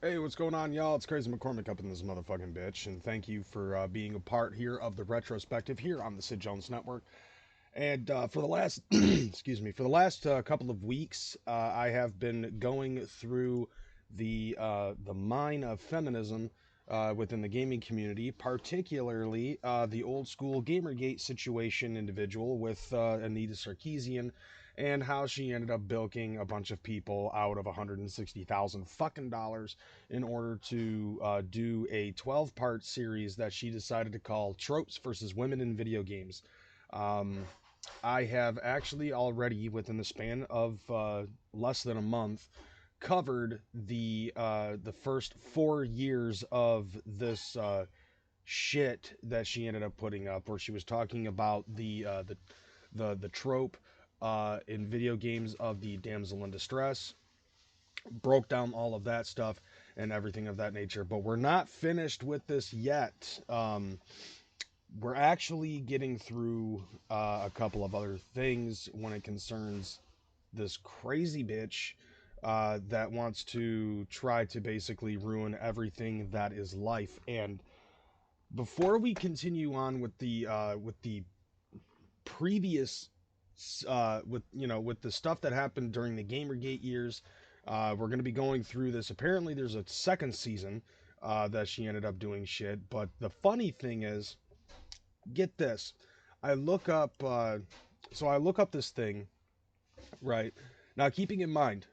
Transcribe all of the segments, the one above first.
Hey, what's going on, y'all? It's Crazy McCormick up in this motherfucking bitch, and thank you for being a part here of the Retrospective here on the Sid Jones Network. And for the last, excuse me, for the last couple of weeks, I have been going through the mine of feminism within the gaming community, particularly the old school Gamergate situation individual with Anita Sarkeesian, and how she ended up bilking a bunch of people out of 160,000 fucking dollars in order to do a 12-part series that she decided to call Tropes versus Women in Video Games. Um, I have actually already, within the span of less than a month, covered the first 4 years of this shit that she ended up putting up, where she was talking about the trope in video games of the damsel in distress, broke down all of that stuff and everything of that nature. But we're not finished with this yet. We're actually getting through a couple of other things when it concerns this crazy bitch that wants to try to basically ruin everything that is life. And before we continue on with the previous with the stuff that happened during the Gamergate years, we're going to be going through this. Apparently, there's a second season that she ended up doing shit. But the funny thing is, get this, I look up. I look up this thing, right? Now, keeping in mind,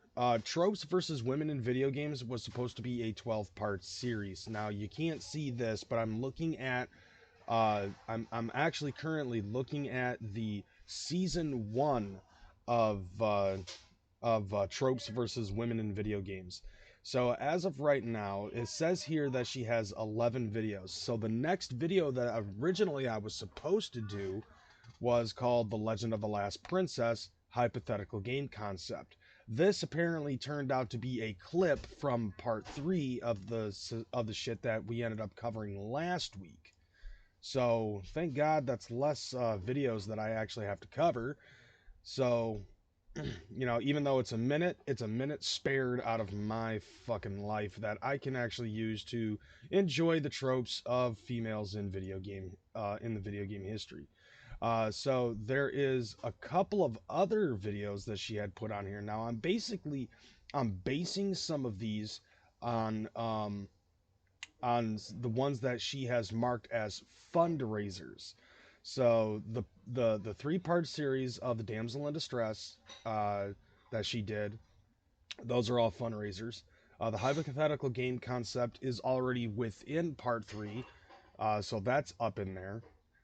Tropes versus Women in Video Games was supposed to be a 12-part series. Now, you can't see this, but I'm looking at, I'm actually currently looking at the season one of, Tropes versus Women in Video Games. So, as of right now, it says here that she has 11 videos. So, the next video that originally I was supposed to do was called The Legend of the Last Princess Hypothetical Game Concept. This apparently turned out to be a clip from part 3 of the shit that we ended up covering last week. So, thank God that's less videos that I actually have to cover. So, even though it's a minute spared out of my fucking life that I can actually use to enjoy the tropes of females in the video game history. So there is a couple of other videos that she had put on here. Now I'm basing some of these on the ones that she has marked as fundraisers. So the 3-part series of the Damsel in Distress that she did, those are all fundraisers. The hypothetical game concept is already within part 3, so that's up in there.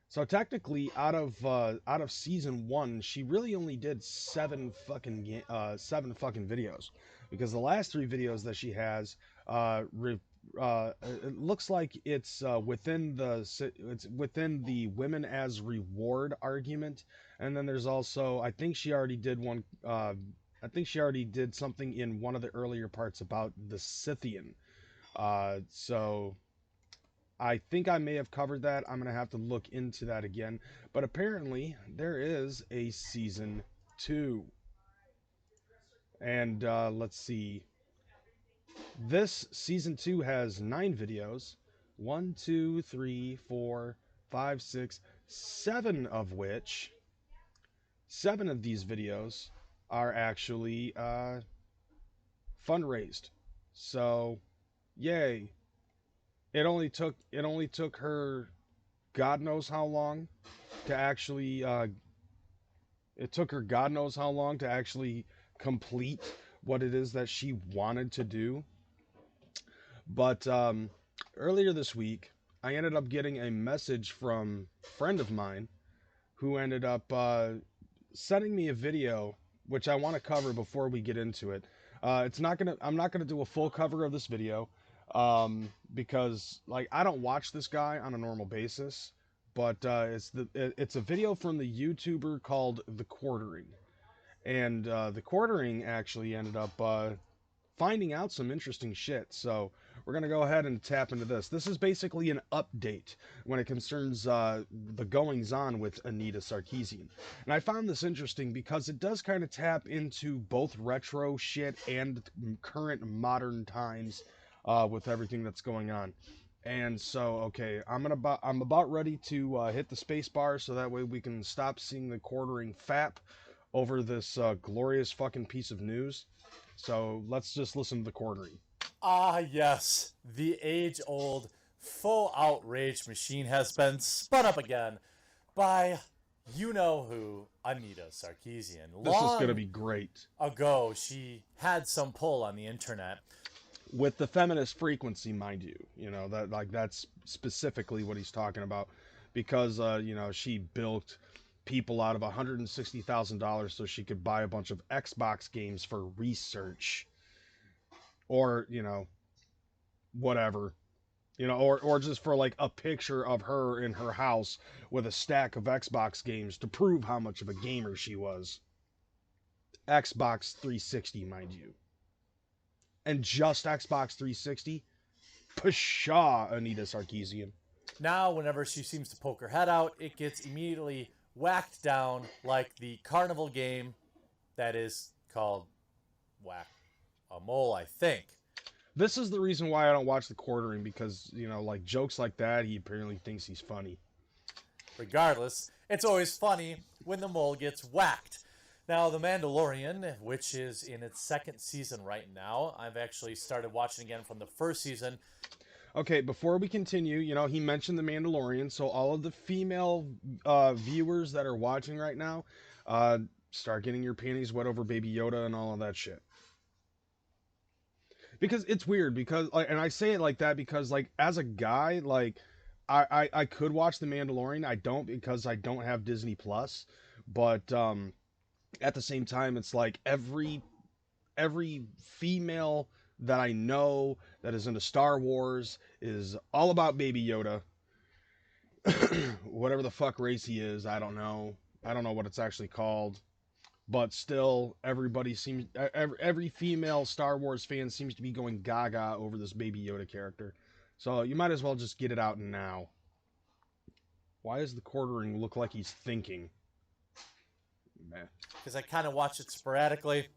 So technically, out of season 1, she really only did 7 fucking videos, because the last 3 videos that she has, it looks like it's within the women as reward argument, and then there's also, I think she already did one. I think she already did something in one of the earlier parts about the Scythian. So I think I may have covered that. I'm going to have to look into that again. But apparently, there is a season 2. And let's see. This season 2 has 9 videos. 1, 2, 3, 4, 5, 6, 7 of which, 7 of these videos are actually fundraised. So, yay. It only took her God knows how long to actually it took her God knows how long to actually complete what it is that she wanted to do. But earlier this week, I ended up getting a message from a friend of mine who ended up sending me a video, which I want to cover before we get into it. I'm not gonna do a full cover of this video, because like I don't watch this guy on a normal basis, but it's a video from the YouTuber called The Quartering, and The Quartering actually ended up finding out some interesting shit. So we're going to go ahead and tap into this. This is basically an update when it concerns the goings on with Anita Sarkeesian. And I found this interesting because it does kind of tap into both retro shit and current modern times with everything that's going on. And so, okay, I'm about ready to hit the space bar so that way we can stop seeing the quartering fap over this glorious fucking piece of news. So let's just listen to the quartering. Ah, yes, the age-old faux outrage machine has been spun up again by you-know-who, Anita Sarkeesian. This is gonna Long be great. ago, she had some pull on the internet. With the feminist frequency, mind you, that like that's specifically what he's talking about, because she bilked people out of $160,000 so she could buy a bunch of Xbox games for research, or whatever, or just for like a picture of her in her house with a stack of Xbox games to prove how much of a gamer she was. Xbox 360, mind you. And just Xbox 360? Pshaw, Anita Sarkeesian. Now, whenever she seems to poke her head out, it gets immediately whacked down like the carnival game that is called Whack-A-Mole, I think. This is the reason why I don't watch the quartering, because, like jokes like that, he apparently thinks he's funny. Regardless, it's always funny when the mole gets whacked. Now, The Mandalorian, which is in its second season right now, I've actually started watching again from the first season. Okay, before we continue, he mentioned The Mandalorian, so all of the female viewers that are watching right now, start getting your panties wet over Baby Yoda and all of that shit. Because it's weird, because and I say it like that because, like, as a guy, like, I could watch The Mandalorian. I don't, because I don't have Disney Plus, but at the same time, it's like every female that I know that is into Star Wars is all about Baby Yoda. Whatever the fuck race he is, I don't know. I don't know what it's actually called. But still, every female Star Wars fan seems to be going gaga over this Baby Yoda character. So you might as well just get it out now. Why does the quartering look like he's thinking? Meh. Because I kind of watch it sporadically.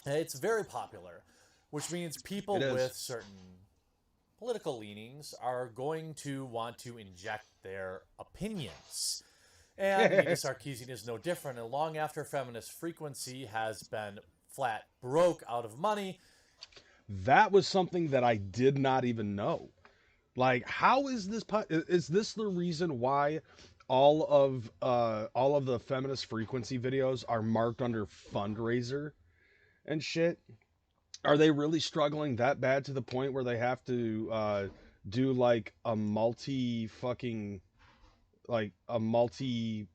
It's very popular, which means people with certain political leanings are going to want to inject their opinions. And Anita Sarkeesian is no different. And long after feminist frequency has been flat broke out of money. That was something that I did not even know. Like, how is this? Is this the reason why all of the feminist frequency videos are marked under fundraiser and shit? Are they really struggling that bad to the point where they have to do like a multi fucking like a multi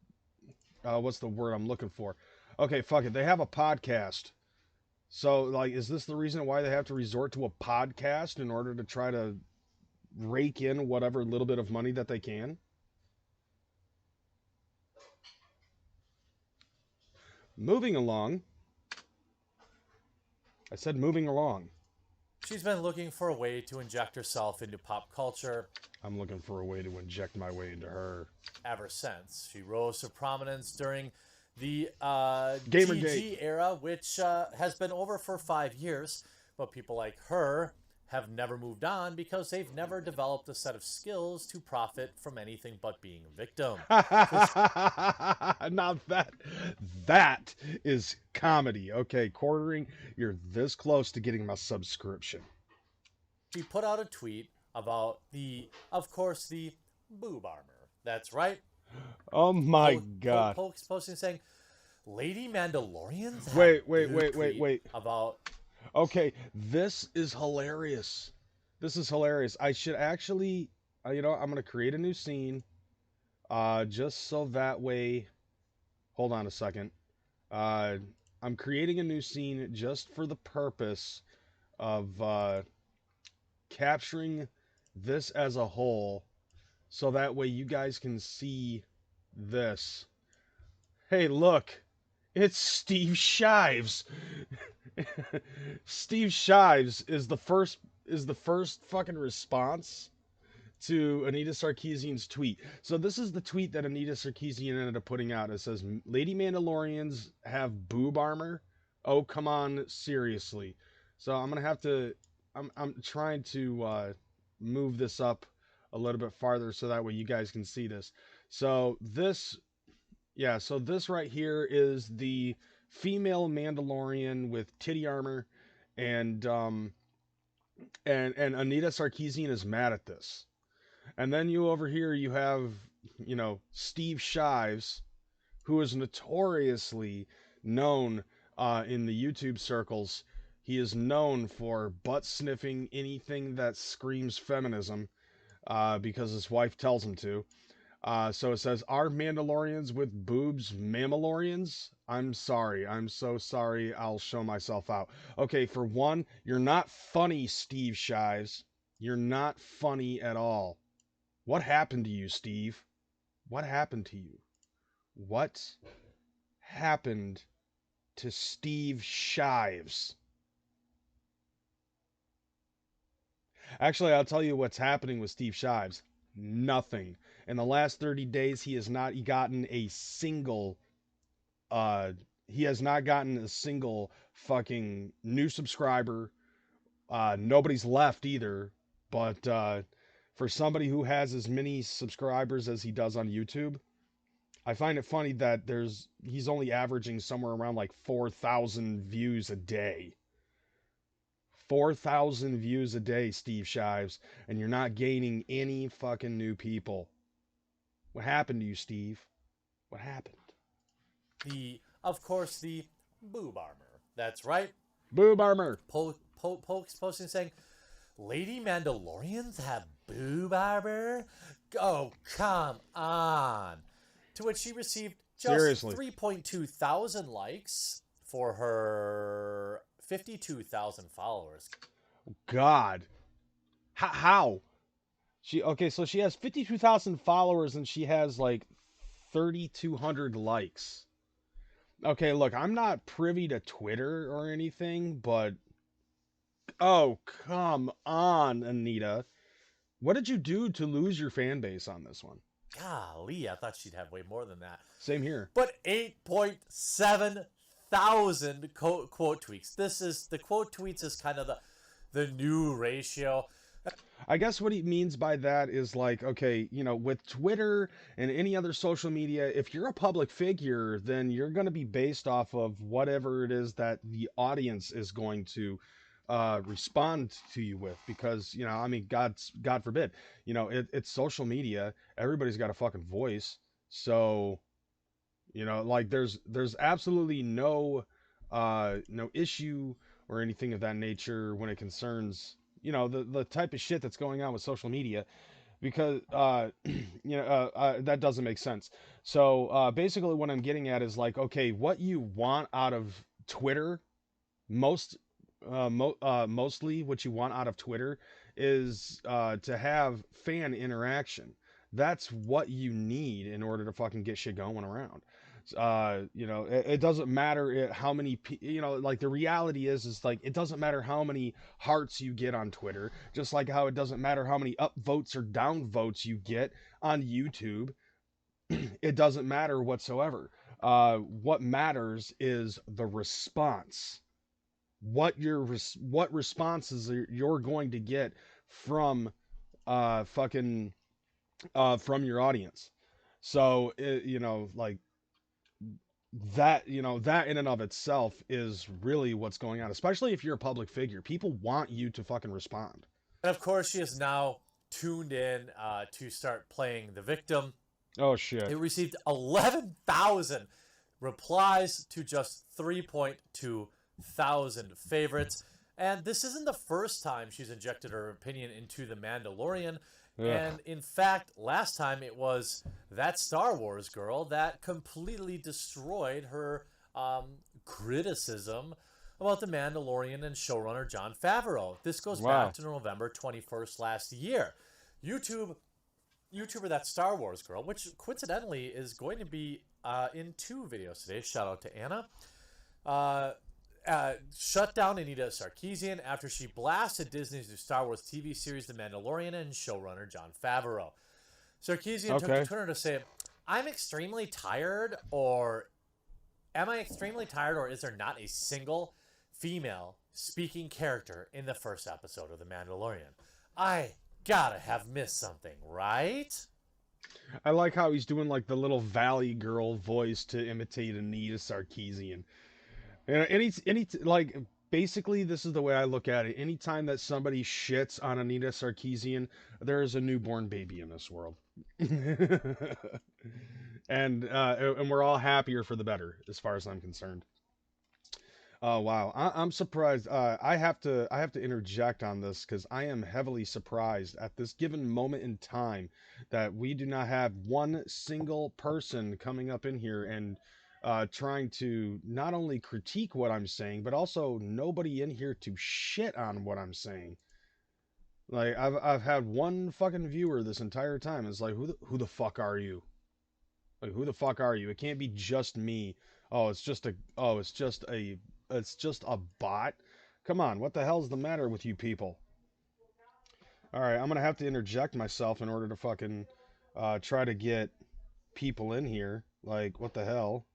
what's the word I'm looking for? Okay, fuck it. They have a podcast. So, like, is this the reason why they have to resort to a podcast in order to try to rake in whatever little bit of money that they can? Moving along. I said moving along. She's been looking for a way to inject herself into pop culture. I'm looking for a way to inject my way into her. Ever since. She rose to prominence during the Gamergate era, which has been over for 5 years. But people like her have never moved on because they've never developed a set of skills to profit from anything but being a victim. Now that is comedy. Okay, quartering, you're this close to getting my subscription. She put out a tweet about of course, the boob armor. That's right. Oh my god. Posting saying, Lady Mandalorians. Wait. About. Okay, this is hilarious. I should actually, I'm going to create a new scene, just so that way, hold on a second. I'm creating a new scene just for the purpose of capturing this as a whole, so that way you guys can see this. Hey, look, it's Steve Shives. Steve Shives is the first fucking response to Anita Sarkeesian's tweet. So this is the tweet that Anita Sarkeesian ended up putting out. It says, Lady Mandalorians have boob armor? Oh, come on, seriously. So I'm gonna have to I'm trying to move this up a little bit farther so that way you guys can see this. So this, yeah, so this right here is the female Mandalorian with titty armor, and and Anita Sarkeesian is mad at this. And then you over here you have, Steve Shives, who is notoriously known in the YouTube circles. He is known for butt sniffing anything that screams feminism because his wife tells him to. So it says, are Mandalorians with boobs Mammalorians? I'm sorry. I'm so sorry. I'll show myself out. Okay, for one, you're not funny, Steve Shives. You're not funny at all. What happened to you, Steve? What happened to you? What happened to Steve Shives? Actually, I'll tell you what's happening with Steve Shives. Nothing. In the last 30 days, he has not gotten a single fucking new subscriber. Nobody's left either, but for somebody who has as many subscribers as he does on YouTube, I find it funny that he's only averaging somewhere around like 4,000 views a day. 4,000 views a day, Steve Shives, and you're not gaining any fucking new people. What happened to you, Steve? What happened? Of course, the boob armor. That's right. Boob armor. Pokes posting saying, Lady Mandalorians have boob armor? Oh, come on. To which she received just 3.2 thousand likes for her 52,000 followers. God. How? So she has 52,000 followers and she has like 3,200 likes. Okay, look, I'm not privy to Twitter or anything, but oh, come on, Anita. What did you do to lose your fan base on this one? Golly, I thought she'd have way more than that. Same here. But 8.7 thousand quote tweets. The quote tweets is kind of the new ratio. I guess what he means by that is like, okay, with Twitter and any other social media, if you're a public figure, then you're going to be based off of whatever it is that the audience is going to respond to you with, because God forbid, it's social media. Everybody's got a fucking voice, so like there's absolutely no issue or anything of that nature when it concerns the type of shit that's going on with social media, because that doesn't make sense. So basically what I'm getting at is like, okay, what you want out of Twitter, mostly what you want out of Twitter is to have fan interaction. That's what you need in order to fucking get shit going around. It doesn't matter how many, like the reality is like, it doesn't matter how many hearts you get on Twitter, just like how it doesn't matter how many up votes or down votes you get on YouTube. It doesn't matter whatsoever. What matters is the response. What responses you're going to get from from your audience. So like that that in and of itself is really what's going on, especially if you're a public figure. People want you to fucking respond. And of course she is now tuned in to start playing the victim. Oh shit. It received 11,000 replies to just 3.2 thousand favorites, and this isn't the first time she's injected her opinion into the Mandalorian. Ugh. And in fact, last time it was that Star Wars girl that completely destroyed her criticism about the Mandalorian and showrunner Jon Favreau. This goes back to November 21st last year. YouTuber that Star Wars girl, which coincidentally is going to be in 2 videos today. Shout out to Anna. Shut down Anita Sarkeesian after she blasted Disney's new Star Wars TV series The Mandalorian and showrunner Jon Favreau. Sarkeesian took to Twitter to say, am I extremely tired, or is there not a single female speaking character in the first episode of The Mandalorian. I gotta have missed something, right? I like how he's doing like the little Valley Girl voice to imitate Anita Sarkeesian. And like basically this is the way I look at it. Anytime that somebody shits on Anita Sarkeesian, there is a newborn baby in this world. And we're all happier for the better, as far as I'm concerned. Oh wow, I'm surprised. I have to interject on this because I am heavily surprised at this given moment in time that we do not have one single person coming up in here and trying to not only critique what I'm saying, but also nobody in here to shit on what I'm saying. Like I've had one fucking viewer this entire time. It's like who the fuck are you? Like who the fuck are you? It can't be just me. It's just a bot. Come on, what the hell's the matter with you people? All right, I'm gonna have to interject myself in order to fucking try to get people in here. Like, what the hell?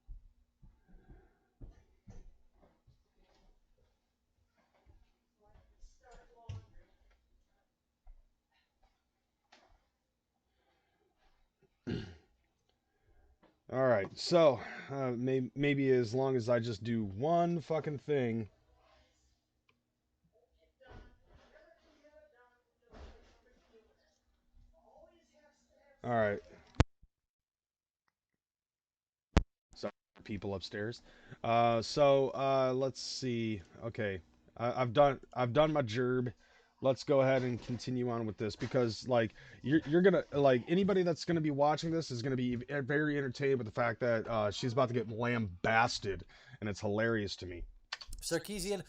All right, so maybe as long as I just do one fucking thing. All right. Sorry, people upstairs. Let's see. Okay, I've done my gerb. Let's go ahead and continue on with this because like you're gonna like anybody that's gonna be watching this is gonna be very entertained with the fact that she's about to get lambasted, and it's hilarious to me. Sarkeesian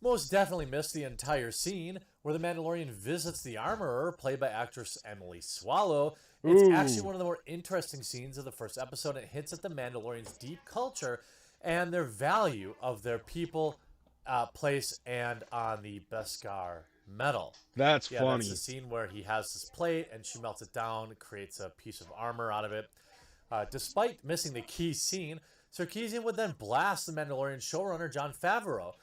most definitely missed the entire scene where the Mandalorian visits the armorer, played by actress Emily Swallow. It's actually one of the more interesting scenes of the first episode. It hints at the Mandalorians' deep culture and their value of their people, place, and on the Beskar metal. That's funny. That's the scene where he has this plate and she melts it down, creates a piece of armor out of it. Despite missing the key scene, Sarkeesian would then blast the Mandalorian showrunner Jon Favreau.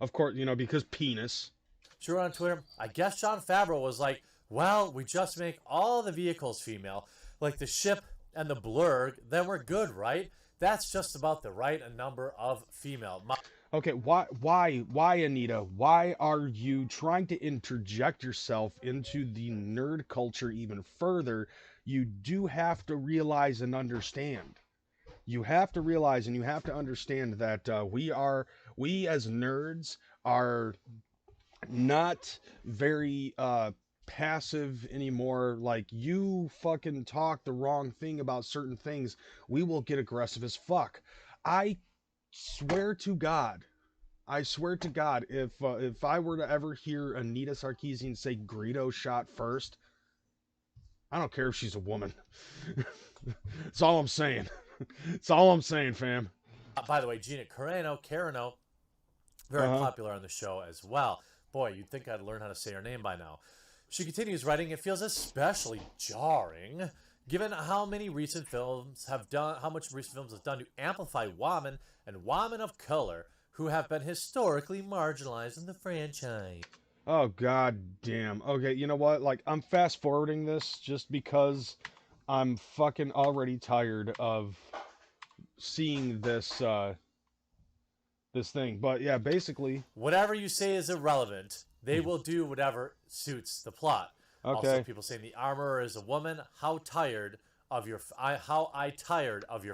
Of course, because penis. She wrote on Twitter, I guess Jon Favreau was like, well, we just make all the vehicles female, like the ship and the blurg, then we're good, right? That's just about the right number of female. Okay, why, Anita? Why are you trying to interject yourself into the nerd culture even further? You do have to realize and understand. You have to realize and you have to understand that we as nerds are not very passive anymore. Like, you fucking talk the wrong thing about certain things, we will get aggressive as fuck. I swear to God, if I were to ever hear Anita Sarkeesian say Greedo shot first, I don't care if she's a woman. That's all I'm saying. That's all I'm saying, fam. By the way, Gina Carano, very popular on the show as well. Boy, you'd think I'd learn how to say her name by now. She continues writing, it feels especially jarring, given how much recent films have done to amplify women and women of color who have been historically marginalized in the franchise. Oh, god damn. Okay, you know what? Like, I'm fast forwarding this just because I'm fucking already tired of seeing this this thing. But yeah, basically, whatever you say is irrelevant. They will do whatever suits the plot. Okay. Also, people saying the armorer is a woman. How tired of your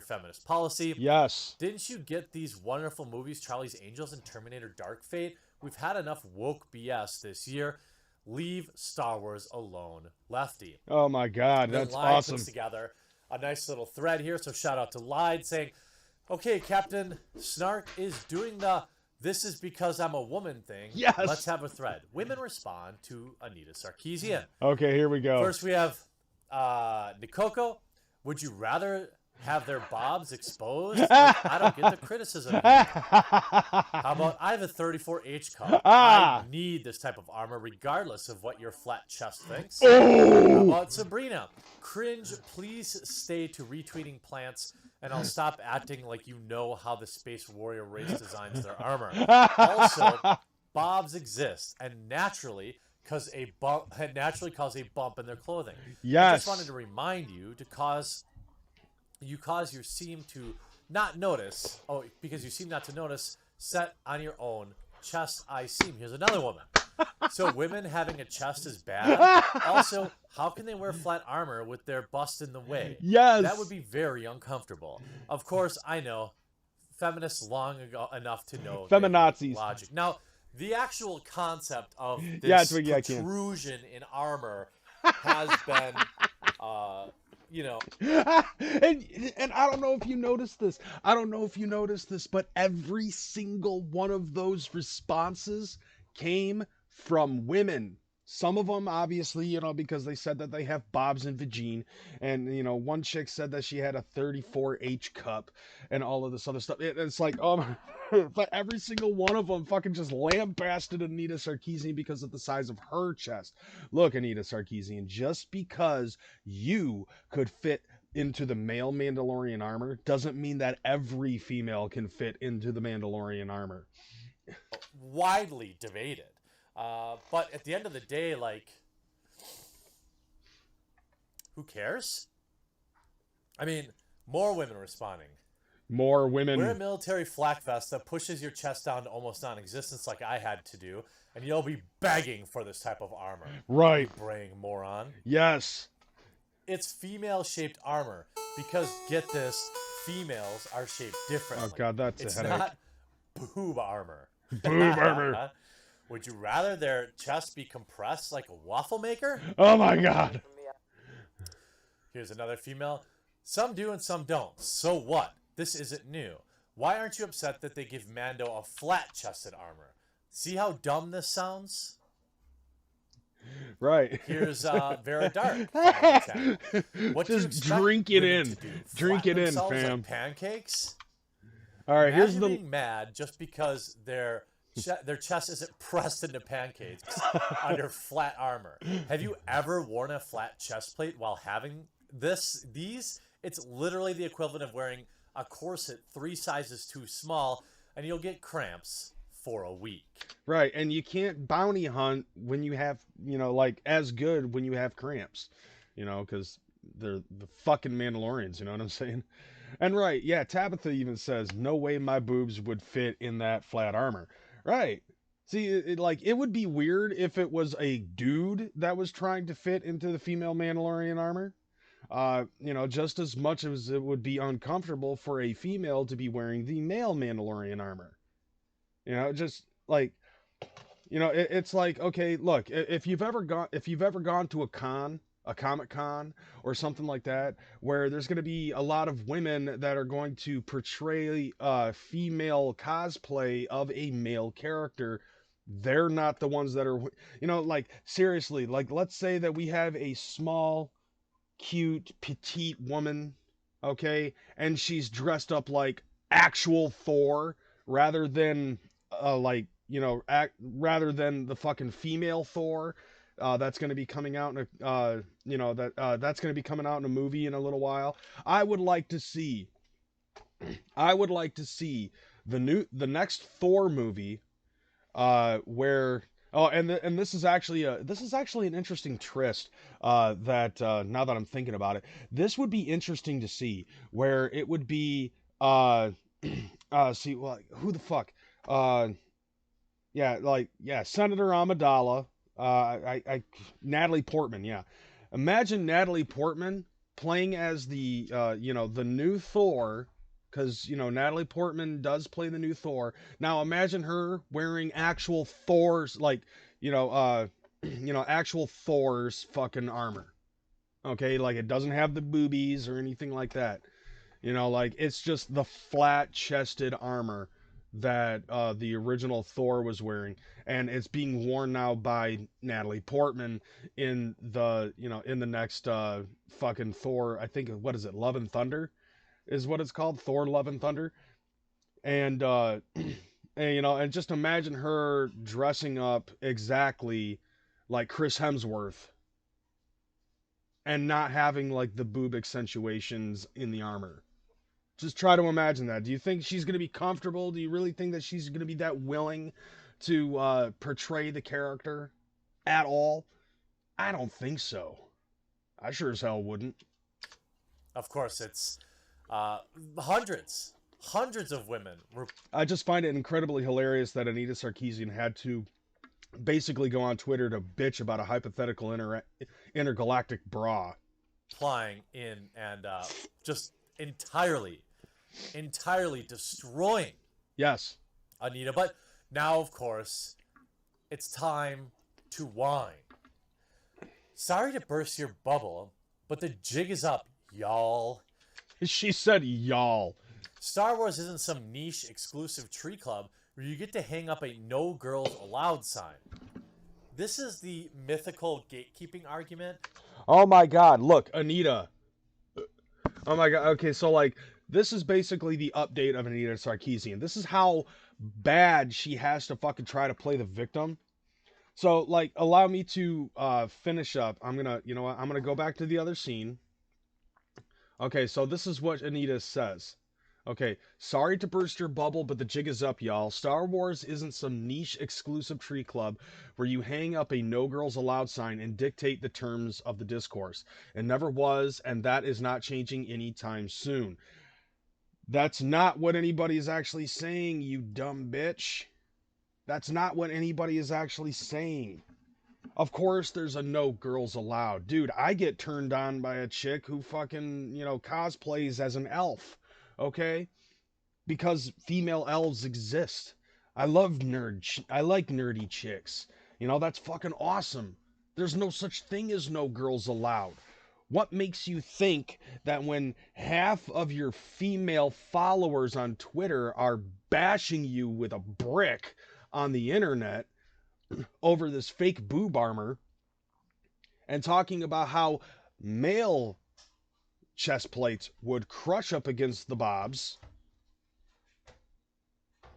feminist policy. Yes. Didn't you get these wonderful movies, Charlie's Angels and Terminator Dark Fate? We've had enough woke BS this year. Leave Star Wars alone, Lefty. Oh my god, that's awesome. Puts together a nice little thread here, so shout out to Lyde saying, okay, Captain Snark is doing the "this is because I'm a woman" thing. Yes. Let's have a thread. Women respond to Anita Sarkeesian. Okay, here we go. First we have Nikoko. Would you rather have their bobs exposed? I don't get the criticism here. How about, I have a 34H cup. I need this type of armor regardless of what your flat chest thinks. How about Sabrina? Cringe, please stay to retweeting plants and I'll stop acting like you know how the Space Warrior race designs their armor. Also, bobs exist and naturally cause a bump in their clothing. I just wanted Yes. to remind you to cause you seem to not notice. Oh, because you seem not to notice. Set on your own chest I seem. Here's another woman. So women having a chest is bad. Also, how can they wear flat armor with their bust in the way? That would Yes. be very uncomfortable. Of course, I know feminists long ago enough to know they hate Feminazis. logic. Now, the actual concept of Yeah, it's this what yeah, I can. protrusion in armor has been, you know, and I don't know if you noticed this. I don't know if you noticed this, but every single one of those responses came from women. Some of them, obviously, because they said that they have bobs and vagine. And, one chick said that she had a 34H cup and all of this other stuff. It's like, oh my. But every single one of them fucking just lambasted Anita Sarkeesian because of the size of her chest. Look, Anita Sarkeesian, just because you could fit into the male Mandalorian armor doesn't mean that every female can fit into the Mandalorian armor. widely debated. But at the end of the day, like, who cares? I mean, more women responding. More women. Wear a military flak vest that pushes your chest down to almost non-existence like I had to do, and you'll be begging for this type of armor. Right. You braying moron. Yes. It's female-shaped armor because, get this, females are shaped differently. Oh, God, that's it's a headache. Not boob armor. Boob armor. Would you rather their chest be compressed like a waffle maker? Oh, my God. Here's another female. Some do and some don't. So what? This isn't new. Why aren't you upset that they give Mando a flat-chested armor? See how dumb this sounds? Right. Here's Vera Dark. What just drink it in. Drink it in, fam. Like pancakes? All right, Imagine here's the being mad just because their chest isn't pressed into pancakes under flat armor. Have you ever worn a flat chest plate while having these? It's literally the equivalent of wearing a corset 3 sizes too small, and you'll get cramps for a week. Right, and you can't bounty hunt when you have, like, as good when you have cramps, because they're the fucking Mandalorians, you know what I'm saying? And right, yeah, Tabitha even says, no way my boobs would fit in that flat armor. Right. See, it would be weird if it was a dude that was trying to fit into the female Mandalorian armor. Just as much as it would be uncomfortable for a female to be wearing the male Mandalorian armor. Just like, it's like, okay, look, if you've ever gone to a Comic Con or something like that, where there's going to be a lot of women that are going to portray female cosplay of a male character, they're not the ones that are, like, seriously, like, let's say that we have a small, cute, petite woman, okay, and she's dressed up like actual Thor rather than rather than the fucking female Thor that's going to be coming out in a that's going to be coming out in a movie in a little while. I would like to see the next Thor movie where and this is actually an interesting twist that now that I'm thinking about it, this would be interesting to see where it would be see, well, who the fuck Senator Amidala, Natalie Portman, yeah. Imagine Natalie Portman playing as the the new Thor, because Natalie Portman does play the new Thor. Now imagine her wearing actual Thor's, like, actual Thor's fucking armor. Okay, like, it doesn't have the boobies or anything like that. Like, it's just the flat-chested armor that the original Thor was wearing, and it's being worn now by Natalie Portman in the in the next fucking Thor. I think, what is it, Love and Thunder is what it's called, Thor Love and Thunder. And and just imagine her dressing up exactly like Chris Hemsworth and not having, like, the boob accentuations in the armor. Just try to imagine that. Do you think she's going to be comfortable? Do you really think that she's going to be that willing to portray the character at all? I don't think so. I sure as hell wouldn't. Of course, it's uh, hundreds of women. I just find it incredibly hilarious that Anita Sarkeesian had to basically go on Twitter to bitch about a hypothetical intergalactic bra. Replying in and just entirely destroying Yes. Anita. But now, of course, it's time to whine. Sorry to burst your bubble, but the jig is up, y'all. She said y'all. Star Wars isn't some niche exclusive tree club where you get to hang up a no girls allowed sign. This is the mythical gatekeeping argument. Oh my god, look, Anita. Oh my god, okay, so like, this is basically the update of Anita Sarkeesian. This is how bad she has to fucking try to play the victim. So, like, allow me to finish up. I'm gonna, you know what, I'm gonna go back to the other scene. Okay, so this is what Anita says. Okay, sorry to burst your bubble, but the jig is up, y'all. Star Wars isn't some niche exclusive tree club where you hang up a no girls allowed sign and dictate the terms of the discourse. It never was, and that is not changing anytime soon. That's not what anybody is actually saying, you dumb bitch. That's not what anybody is actually saying. Of course there's a no girls allowed. Dude, I get turned on by a chick who fucking, cosplays as an elf. Okay? Because female elves exist. I like nerdy chicks. That's fucking awesome. There's no such thing as no girls allowed. What makes you think that when half of your female followers on Twitter are bashing you with a brick on the internet over this fake boob armor and talking about how male chest plates would crush up against the bobs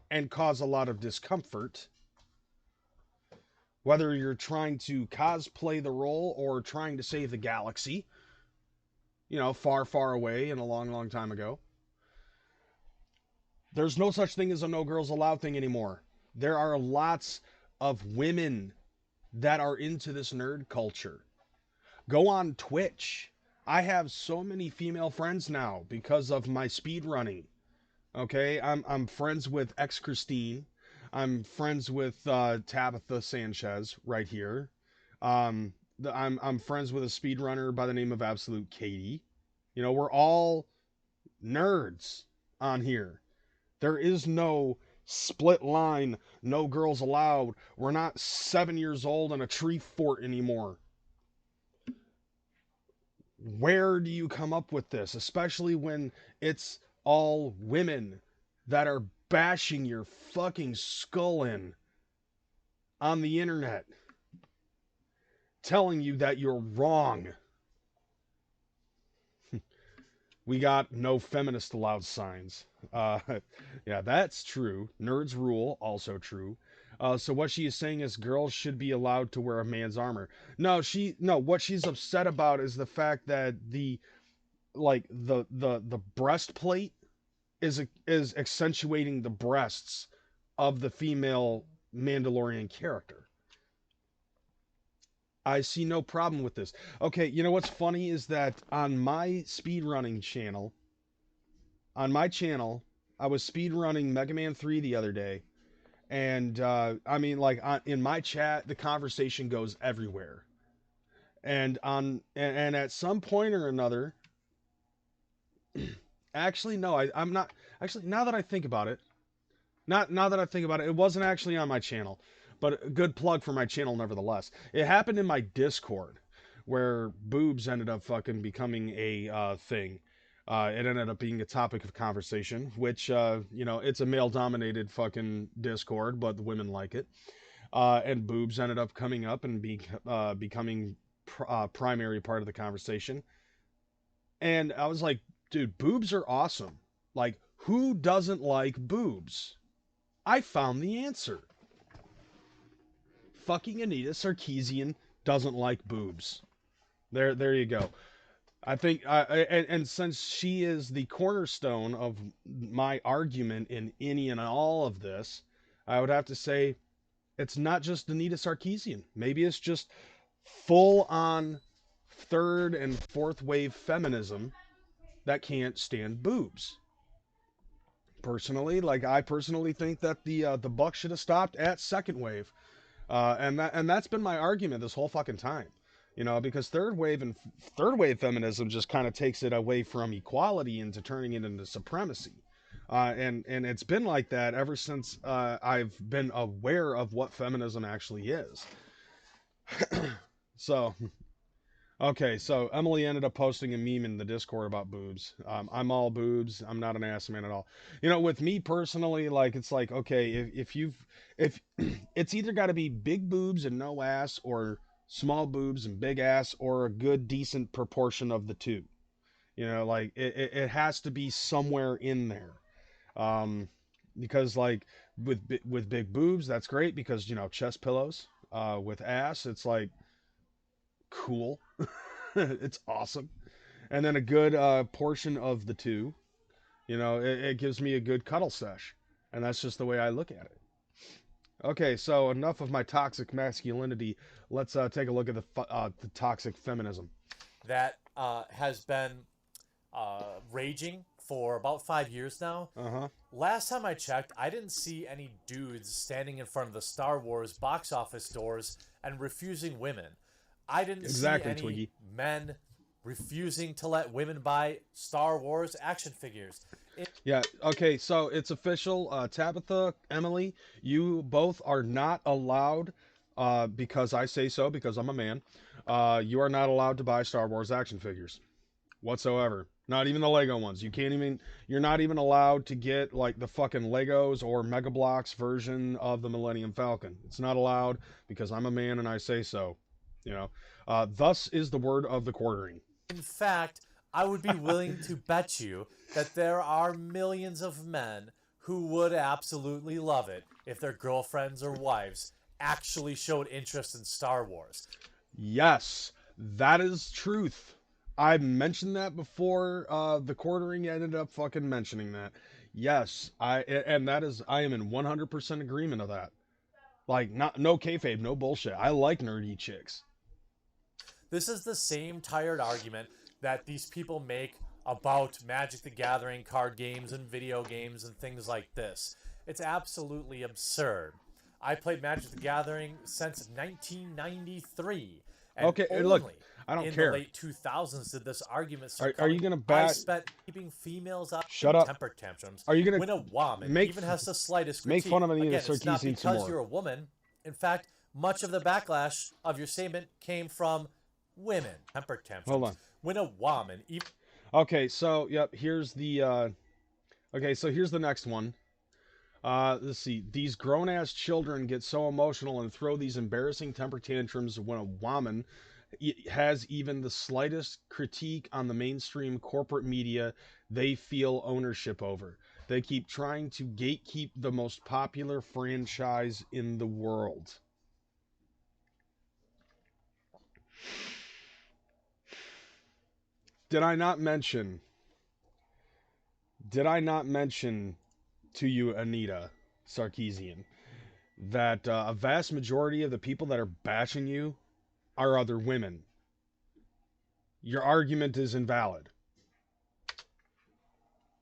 and cause a lot of discomfort, whether you're trying to cosplay the role or trying to save the galaxy, far, far away and a long, long time ago. There's no such thing as a no girls allowed thing anymore. There are lots of women that are into this nerd culture. Go on Twitch. I have so many female friends now because of my speed running. Okay, I'm friends with X Christine. I'm friends with Tabitha Sanchez right here. I'm friends with a speedrunner by the name of Absolute Katie. We're all nerds on here. There is no split line, no girls allowed. We're not 7 years old in a tree fort anymore. Where do you come up with this? Especially when it's all women that are bashing your fucking skull in on the internet, telling you that you're wrong. We got no feminist allowed signs. Yeah, that's true. Nerds rule, also true. So what she is saying is girls should be allowed to wear a man's armor. No, what she's upset about is the fact that the breastplate is accentuating the breasts of the female Mandalorian character. I see no problem with this. Okay, you know what's funny is that on my speedrunning channel, I was speedrunning Mega Man 3 the other day, and in my chat, the conversation goes everywhere. And at some point or another, actually no, I'm not actually now that I think about it, it wasn't actually on my channel. But a good plug for my channel nevertheless. It happened in my Discord, where boobs ended up fucking becoming a thing. It ended up being a topic of conversation, which, it's a male-dominated fucking Discord, but the women like it. And boobs ended up coming up and becoming primary part of the conversation. And I was like, dude, boobs are awesome. Like, who doesn't like boobs? I found the answer. Fucking Anita Sarkeesian doesn't like boobs. There you go. I think, and since she is the cornerstone of my argument in any and all of this, I would have to say it's not just Anita Sarkeesian. Maybe it's just full on third and fourth wave feminism that can't stand boobs. Personally, like I personally think that the buck should have stopped at second wave, and that's been my argument this whole fucking time. You know, because third wave feminism just kind of takes it away from equality into turning it into supremacy. And it's been like that ever since I've been aware of what feminism actually is. So, okay, so Emily ended up posting a meme in the Discord about boobs. I'm all boobs. I'm not an ass man at all. You know, with me personally, like it's like okay, if it's either got to be big boobs and no ass, or small boobs and big ass, or a good decent proportion of the two. You know, like it has to be somewhere in there. Um, because like with big boobs, that's great because you know chest pillows. With ass, it's like cool. It's awesome. And then a good portion of the two, you know, it gives me a good cuddle sesh, and that's just the way I look at it. Okay, so enough of my toxic masculinity. Let's take a look at the toxic feminism. That has been raging for about 5 years now. Uh-huh. Last time I checked, I didn't see any dudes standing in front of the Star Wars box office doors and refusing women. I didn't Exactly, see any Twiggy. men refusing to let women buy Star Wars action figures. Yeah, okay, so it's official. Tabitha, Emily, you both are not allowed, because I say so, because I'm a man, you are not allowed to buy Star Wars action figures whatsoever. Not even the Lego ones. You're not even allowed to get like the fucking Legos or Mega Bloks version of the Millennium Falcon. It's not allowed because I'm a man and I say so. You know, thus is the word of the quartering. In fact, I would be willing to bet you that there are millions of men who would absolutely love it if their girlfriends or wives actually showed interest in Star Wars. Yes, that is truth. I mentioned that before the quartering ended up fucking mentioning that. Yes, and that is I am in 100% agreement of that. Like not no kayfabe, no bullshit. I like nerdy chicks. This is the same tired argument that these people make about Magic the Gathering card games and video games and things like this. It's absolutely absurd. I played Magic the Gathering since 1993. And Okay, only look, I don't in care. the late 2000s did this argument start Are coming. you gonna I bat? spent keeping females out Shut in up. temper tantrums. Are you gonna When a woman make even has the slightest make critique. fun of Anita Again, it's not Sarkeesian some because more? you're a woman. In fact, much of the backlash of your statement came from women. Temper tantrums. Hold on. When a woman even Okay, so yep, here's the okay, so here's the next one. Let's see. These grown ass children get so emotional and throw these embarrassing temper tantrums when a woman has even the slightest critique on the mainstream corporate media they feel ownership over. They keep trying to gatekeep the most popular franchise in the world. Did I not mention? Did I not mention to you, Anita Sarkeesian, that a vast majority of the people that are bashing you are other women? Your argument is invalid.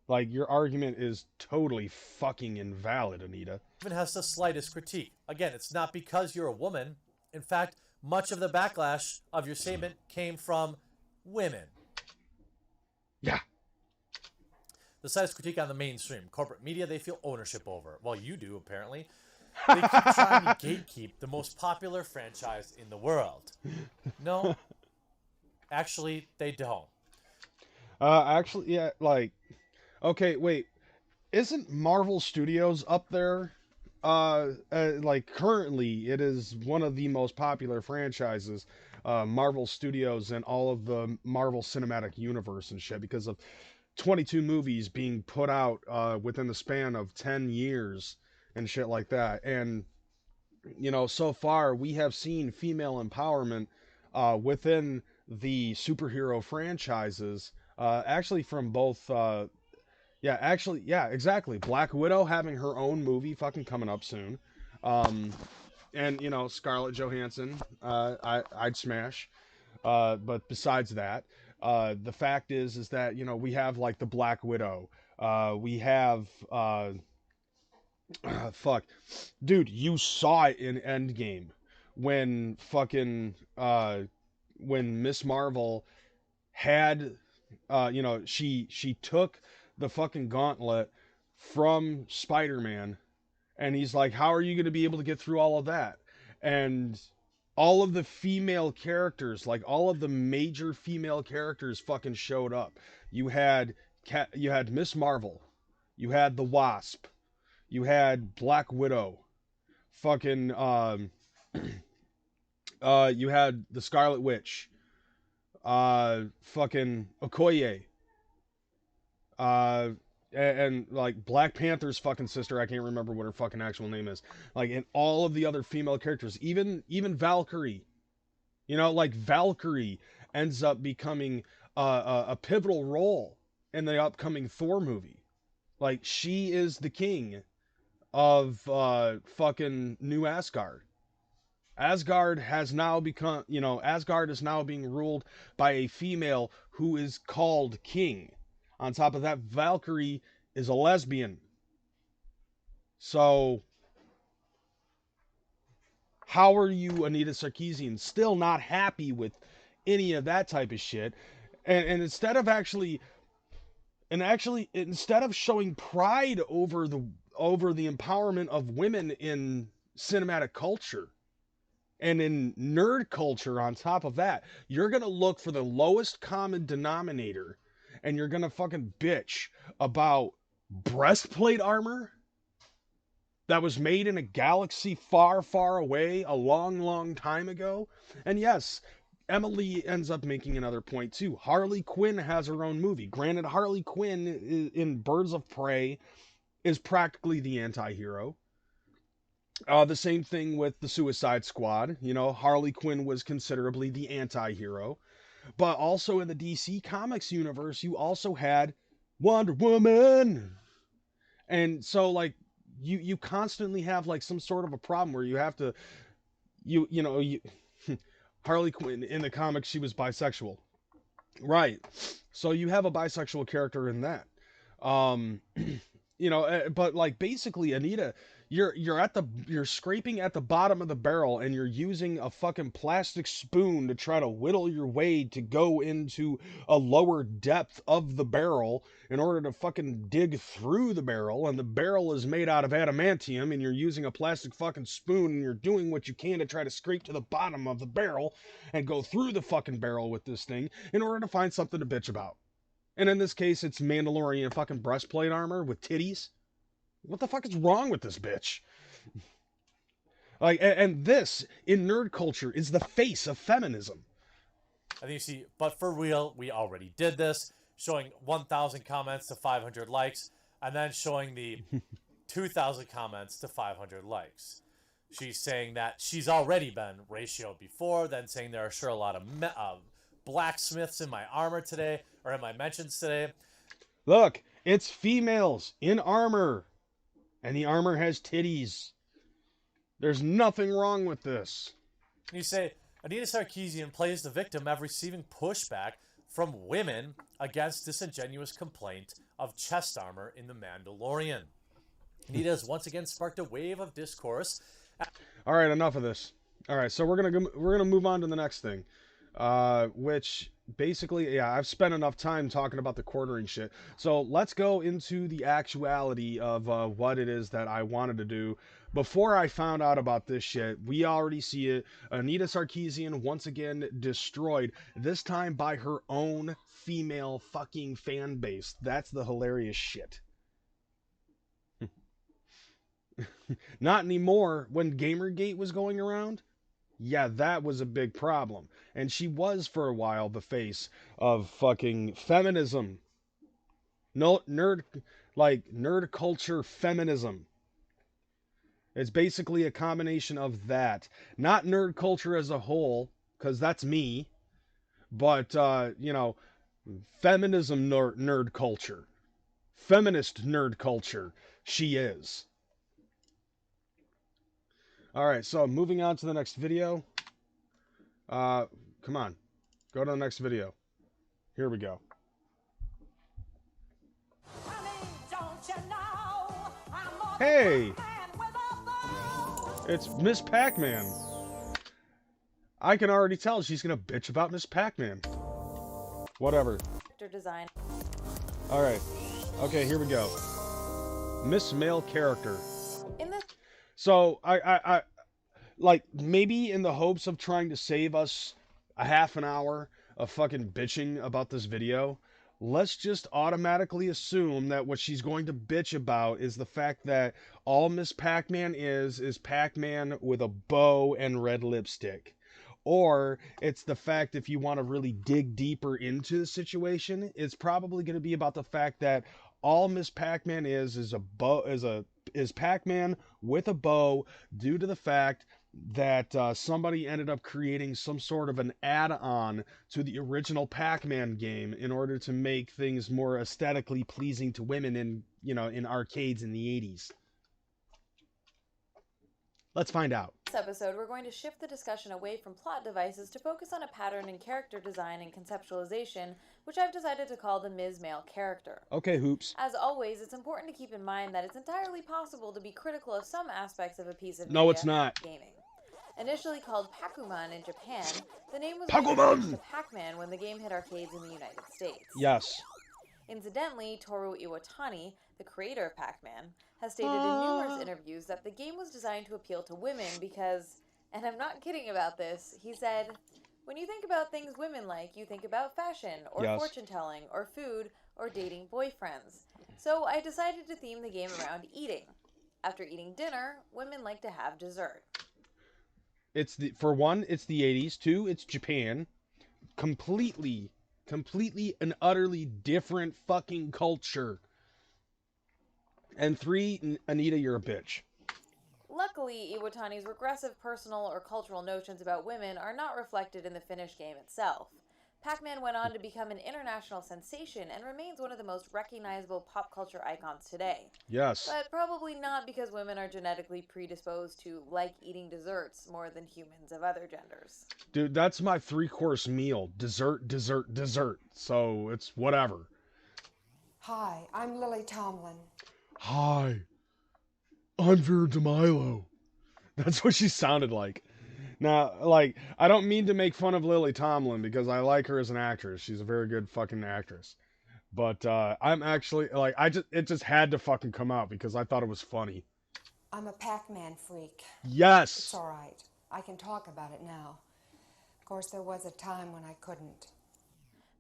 Like, your argument is totally fucking invalid, Anita. has the slightest critique. Again, it's not because you're a woman. In fact, much of the backlash of your statement came from women. Yeah. The slightest critique on the mainstream corporate media they feel ownership over. Well, you do, apparently. They keep trying to gatekeep the most popular franchise in the world. No, actually, they don't. Actually, yeah, like, okay, wait. Isn't Marvel Studios up there? Like, currently, it is one of the most popular franchises, Marvel Studios and all of the Marvel Cinematic Universe and shit, because of 22 movies being put out within the span of 10 years and shit like that. And, you know, so far we have seen female empowerment within the superhero franchises, actually from both. Yeah, exactly. Black Widow having her own movie fucking coming up soon. Um, and Scarlett Johansson, I'd smash. But besides that, the fact is that we have like the Black Widow. We have fuck, dude, you saw it in Endgame when fucking when Miss Marvel had she took the fucking gauntlet from Spider-Man, and he's like, how are you going to be able to get through all of that? And all of the female characters, like all of the major female characters fucking showed up. You had Miss Marvel, you had the Wasp, you had Black Widow, fucking you had the Scarlet Witch, fucking Okoye, uh, and like Black Panther's fucking sister, I can't remember what her fucking actual name is. Like, and all of the other female characters, even Valkyrie, like Valkyrie ends up becoming a pivotal role in the upcoming Thor movie. Like, she is the king of fucking New Asgard. Asgard is now being ruled by a female who is called king. On top of that, Valkyrie is a lesbian. So, how are you, Anita Sarkeesian, still not happy with any of that type of shit? And instead of instead of showing pride over the empowerment of women in cinematic culture, and in nerd culture on top of that, you're going to look for the lowest common denominator and you're going to fucking bitch about breastplate armor that was made in a galaxy far, far away a long, long time ago. And yes, Emily ends up making another point too. Harley Quinn has her own movie. Granted, Harley Quinn in Birds of Prey is practically the anti-hero. The same thing with the Suicide Squad. Harley Quinn was considerably the anti-hero. But also in the DC Comics universe, you also had Wonder Woman. And so, like, you constantly have, like, some sort of a problem where you have to, Harley Quinn, in the comics, she was bisexual. Right. So you have a bisexual character in that. Um, but like basically, Anita, you're scraping at the bottom of the barrel and you're using a fucking plastic spoon to try to whittle your way to go into a lower depth of the barrel in order to fucking dig through the barrel, and the barrel is made out of adamantium and you're using a plastic fucking spoon and you're doing what you can to try to scrape to the bottom of the barrel and go through the fucking barrel with this thing in order to find something to bitch about. And in this case, it's Mandalorian fucking breastplate armor with titties. What the fuck is wrong with this bitch? Like, and this, in nerd culture, is the face of feminism. I think you see, but for real, we already did this, showing 1,000 comments to 500 likes, and then showing the 2,000 comments to 500 likes. She's saying that she's already been ratioed before, then saying there are sure a lot of blacksmiths in my armor today, or in my mentions today. Look, it's females in armor, and the armor has titties. There's nothing wrong with this. You say, Anita Sarkeesian plays the victim of receiving pushback from women against disingenuous complaint of chest armor in The Mandalorian. Anita has once again sparked a wave of discourse. All right, enough of this. All right, so we're gonna move on to the next thing, which basically, yeah, I've spent enough time talking about the quartering shit. So let's go into the actuality of what it is that I wanted to do. Before I found out about this shit, we already see it. Anita Sarkeesian once again destroyed, this time by her own female fucking fan base. That's the hilarious shit. Not anymore. When Gamergate was going around, yeah, that was a big problem. And she was for a while the face of fucking feminism. No, nerd culture feminism. It's basically a combination of that. Not nerd culture as a whole, because that's me, but you know, feminism nerd culture, feminist nerd culture, she is. All right, so moving on to the next video. Come on, go to the next video. Here we go. Hey, it's Miss Pac-Man. I can already tell she's gonna bitch about Miss Pac-Man. Whatever. Design. All right. Okay, here we go. Miss Male Character. So I like, maybe in the hopes of trying to save us a half an hour of fucking bitching about this video, let's just automatically assume that what she's going to bitch about is the fact that all Miss Pac-Man is Pac-Man with a bow and red lipstick. Or it's the fact, if you want to really dig deeper into the situation, it's probably going to be about the fact that all Miss Pac-Man is Pac-Man with a bow, due to the fact that somebody ended up creating some sort of an add-on to the original Pac-Man game in order to make things more aesthetically pleasing to women in arcades in the 80s. Let's find out. This episode, we're going to shift the discussion away from plot devices to focus on a pattern in character design and conceptualization, which I've decided to call the Ms. Male Character. Okay, hoops. As always, it's important to keep in mind that it's entirely possible to be critical of some aspects of a piece of media. No, it's not. Gaming. Initially called Pac-Man in Japan, the name was changed to Pac-Man when the game hit arcades in the United States. Yes. Incidentally, Toru Iwatani, the creator of Pac-Man, has stated in numerous interviews that the game was designed to appeal to women because, and I'm not kidding about this, he said, when you think about things women like, you think about fashion, or fortune-telling, or food, or dating boyfriends. So I decided to theme the game around eating. After eating dinner, women like to have dessert. For one, it's the 80s. Two, it's Japan. Completely and utterly different fucking culture. And three, Anita, you're a bitch. Luckily, Iwatani's regressive personal or cultural notions about women are not reflected in the finished game itself. Pac-Man went on to become an international sensation and remains one of the most recognizable pop culture icons today. Yes. But probably not because women are genetically predisposed to like eating desserts more than humans of other genders. Dude, that's my 3-course meal. Dessert. So it's whatever. Hi, I'm Lily Tomlin. Hi, I'm Vera DeMilo. That's what she sounded like. Now, like, I don't mean to make fun of Lily Tomlin because I like her as an actress. She's a very good fucking actress. But I'm actually, like, it just had to fucking come out because I thought it was funny. I'm a Pac-Man freak. Yes. It's all right. I can talk about it now. Of course, there was a time when I couldn't.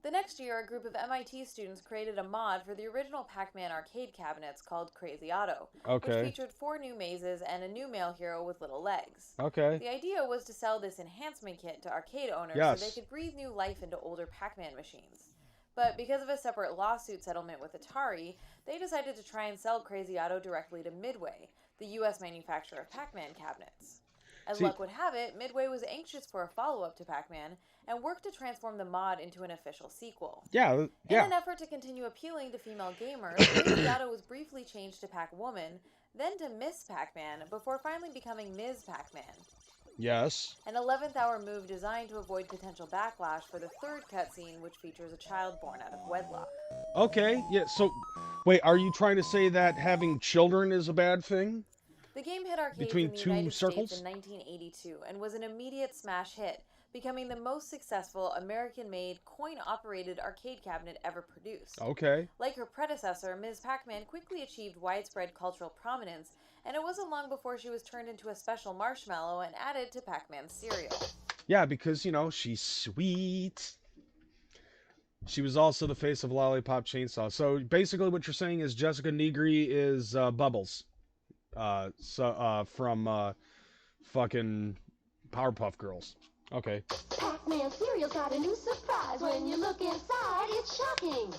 The next year, a group of MIT students created a mod for the original Pac-Man arcade cabinets called Crazy Otto, which featured 4 new mazes and a new male hero with little legs. Okay. The idea was to sell this enhancement kit to arcade owners so they could breathe new life into older Pac-Man machines. But because of a separate lawsuit settlement with Atari, they decided to try and sell Crazy Otto directly to Midway, the U.S. manufacturer of Pac-Man cabinets. As luck would have it, Midway was anxious for a follow-up to Pac-Man and worked to transform the mod into an official sequel. Yeah. In an effort to continue appealing to female gamers, Crazy Otto was briefly changed to Pac-Woman, then to Miss Pac-Man, before finally becoming Ms. Pac-Man. Yes. An 11th hour move designed to avoid potential backlash for the third cutscene, which features a child born out of wedlock. Okay, yeah, so, wait, are you trying to say that having children is a bad thing? The game hit arcades Between in the two United circles? States in 1982 and was an immediate smash hit, becoming the most successful American-made, coin-operated arcade cabinet ever produced. Okay. Like her predecessor, Ms. Pac-Man quickly achieved widespread cultural prominence, and it wasn't long before she was turned into a special marshmallow and added to Pac-Man's cereal. Yeah, because, she's sweet. She was also the face of Lollipop Chainsaw. So basically what you're saying is Jessica Negri is Bubbles. From fucking Powerpuff Girls. Okay. Pac-Man cereal's got a new surprise. When you look inside, it's shocking.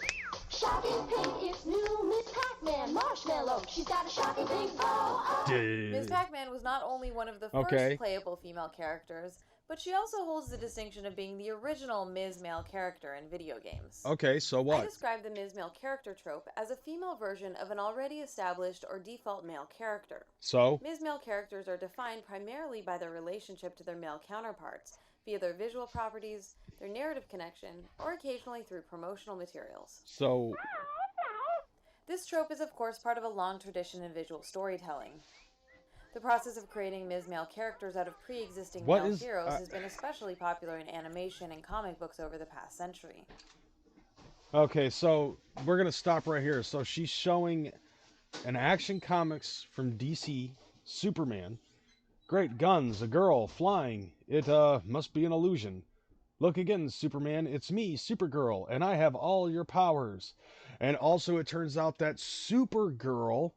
Shocking pink, it's new Miss Pac-Man Marshmallow. She's got a shocking pink. Oh. Ms. Pac-Man was not only one of the first playable female characters, But she also holds the distinction of being the original Ms. Male character in video games. Okay, so what? I describe the Ms. Male character trope as a female version of an already established or default male character. So? Ms. Male characters are defined primarily by their relationship to their male counterparts, via their visual properties, their narrative connection, or occasionally through promotional materials. So... This trope is, of course, part of a long tradition in visual storytelling. The process of creating Ms. Male characters out of pre-existing male heroes has been especially popular in animation and comic books over the past century. Okay, so we're going to stop right here. So she's showing an Action Comics from DC, Superman. Great guns, a girl, flying. It, must be an illusion. Look again, Superman, it's me, Supergirl, and I have all your powers. And also it turns out that Supergirl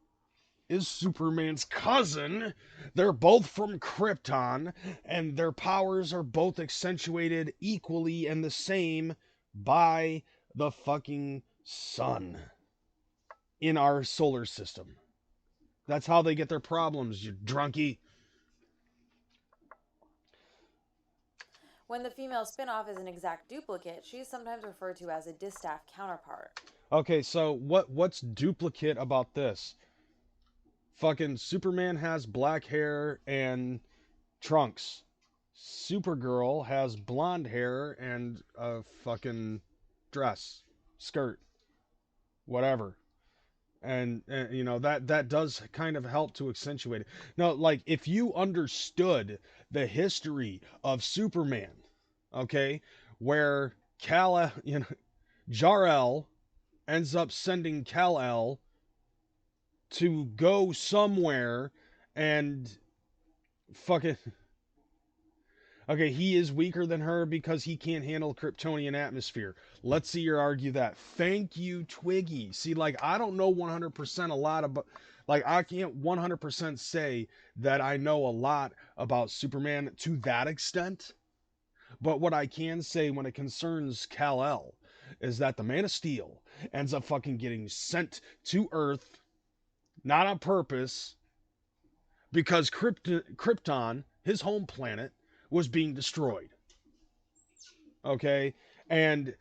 is Superman's cousin. They're both from Krypton, and their powers are both accentuated equally and the same by the fucking sun in our solar system. That's how they get their problems, you drunkie. When the female spin-off is an exact duplicate, she is sometimes referred to as a distaff counterpart. Okay, so what's duplicate about this? Fucking Superman has black hair and trunks. Supergirl has blonde hair and a fucking dress, skirt, whatever. And you know, that does kind of help to accentuate it. Now, like, if you understood the history of Superman, okay, where Jor-El ends up sending Kal-El to go somewhere and fucking... Okay, he is weaker than her because he can't handle Kryptonian atmosphere. Let's see you argue that. Thank you, Twiggy. See, like, I don't know 100% a lot about... Like, I can't 100% say that I know a lot about Superman to that extent. But what I can say when it concerns Kal-El is that the Man of Steel ends up fucking getting sent to Earth, not on purpose, because Krypton, his home planet, was being destroyed. Okay? And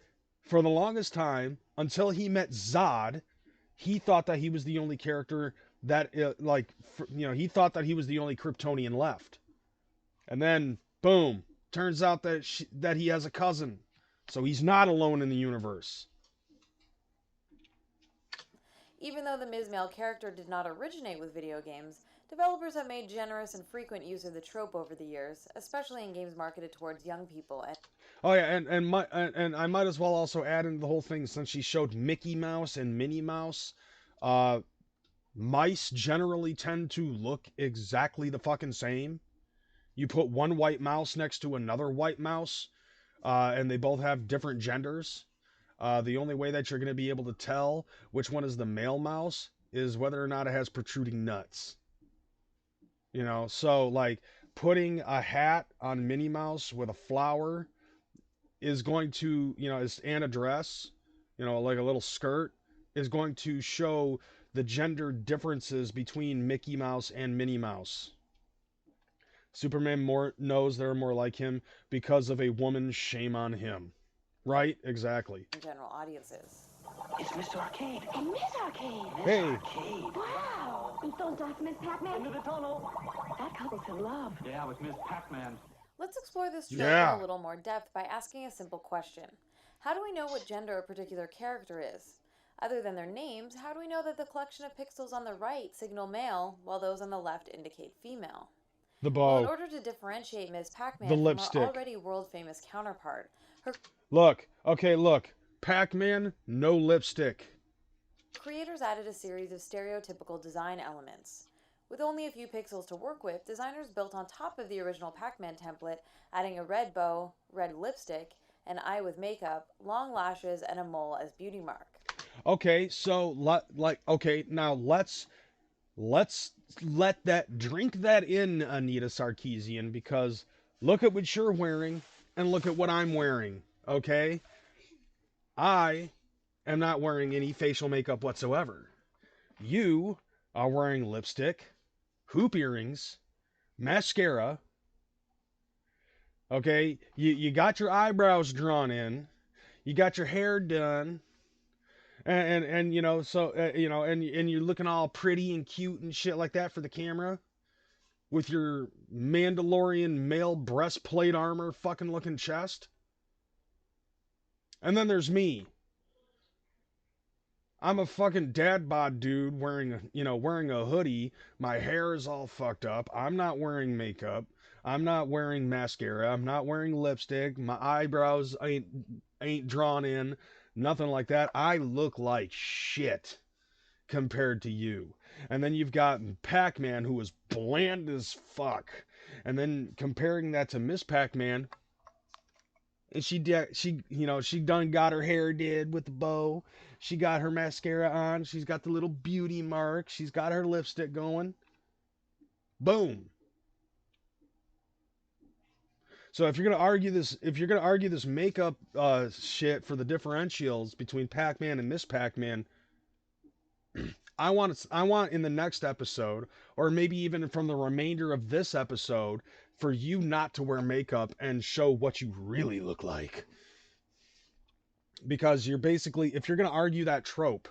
for the longest time, until he met Zod, he thought that he was the only character that, he thought that he was the only Kryptonian left. And then, boom, turns out that he has a cousin. So he's not alone in the universe. Even though the Ms. Male character did not originate with video games, developers have made generous and frequent use of the trope over the years, especially in games marketed towards young people. Oh yeah, and I might as well also add into the whole thing, since she showed Mickey Mouse and Minnie Mouse. Mice generally tend to look exactly the fucking same. You put one white mouse next to another white mouse, and they both have different genders. The only way that you're going to be able to tell which one is the male mouse is whether or not it has protruding nuts. You know, so like putting a hat on Minnie Mouse with a flower is going to, and a dress, like a little skirt, is going to show the gender differences between Mickey Mouse and Minnie Mouse. Superman knows they're more like him because of a woman. Shame on him. Right? Exactly. General audiences. It's Mr. Arcade. And Miss Arcade. Miss Hey. Arcade. Wow. You don't like Miss Pac-Man? Into the tunnel. That couple's in love. Yeah, with Miss Pac-Man. Let's explore this trope Yeah. in a little more depth by asking a simple question. How do we know what gender a particular character is? Other than their names, how do we know that the collection of pixels on the right signal male, while those on the left indicate female? The Well, in bow. order to differentiate Ms. Pac-Man The from lipstick. her already world-famous counterpart, her Look. Pac-Man, no lipstick. creators added a series of stereotypical design elements. With only a few pixels to work with, designers built on top of the original Pac-Man template, adding a red bow, red lipstick, an eye with makeup, long lashes, and a mole as beauty mark. Okay, so now let's drink that in, Anita Sarkeesian, because look at what you're wearing and look at what I'm wearing. Okay, I am not wearing any facial makeup whatsoever. You are wearing lipstick, hoop earrings, mascara, Okay, you got your eyebrows drawn in, you got your hair done, and you know, so you know, and you're looking all pretty and cute and shit like that for the camera with your Mandalorian male breastplate armor fucking looking chest. And then there's me. I'm a fucking dad bod dude wearing a hoodie. My hair is all fucked up. I'm not wearing makeup. I'm not wearing mascara. I'm not wearing lipstick. My eyebrows ain't drawn in. Nothing like that. I look like shit compared to you. And then you've got Pac-Man, who is bland as fuck. And then comparing that to Miss Pac-Man, and she done got her hair did with the bow. She got her mascara on. She's got the little beauty mark. She's got her lipstick going. Boom. So if you're gonna argue this makeup shit for the differentials between Pac-Man and Miss Pac-Man, I want in the next episode, or maybe even from the remainder of this episode, for you not to wear makeup and show what you really look like. Because you're basically, if you're going to argue that trope,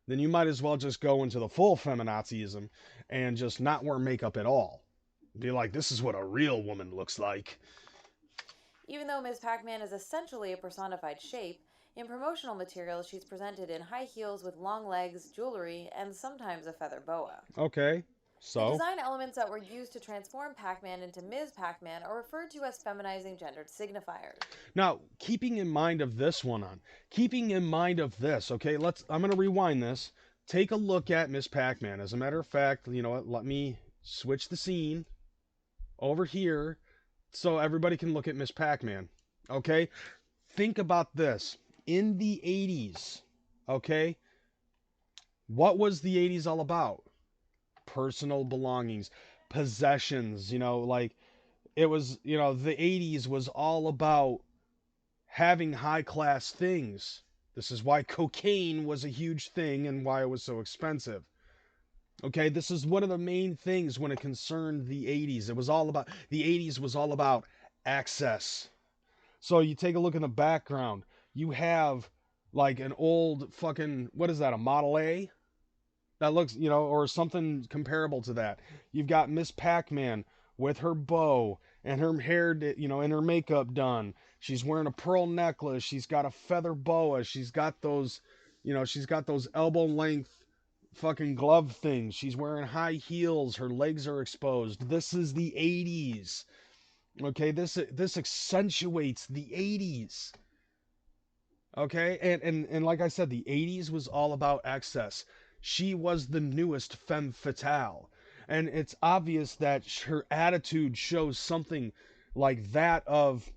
then you might as well just go into the full feminazism and just not wear makeup at all. Be like, this is what a real woman looks like. Even though Ms. Pac-Man is essentially a personified shape, in promotional materials she's presented in high heels with long legs, jewelry, and sometimes a feather boa. Okay, so? The design elements that were used to transform Pac-Man into Ms. Pac-Man are referred to as feminizing gendered signifiers. Now, keeping in mind of this, okay, I'm going to rewind this. Take a look at Miss Pac-Man. As a matter of fact, you know what, let me switch the scene over here so everybody can look at Miss Pac-Man, okay? Think about this. In the 80s, okay, what was the 80s all about? Personal belongings, possessions, like it was, the 80s was all about having high class things. This is why cocaine was a huge thing and why it was so expensive. Okay, this is one of the main things when it concerned the 80s. The 80s was all about access. So you take a look in the background, you have like an old fucking, what is that, a Model A? That looks, or something comparable to that. You've got Miss Pac-Man with her bow and her hair, and her makeup done. She's wearing a pearl necklace. She's got a feather boa. She's got those elbow length fucking glove things. She's wearing high heels. Her legs are exposed. This is the 80s. Okay, this accentuates the 80s. Okay, and like I said, the 80s was all about excess. She was the newest femme fatale. And it's obvious that her attitude shows something like that of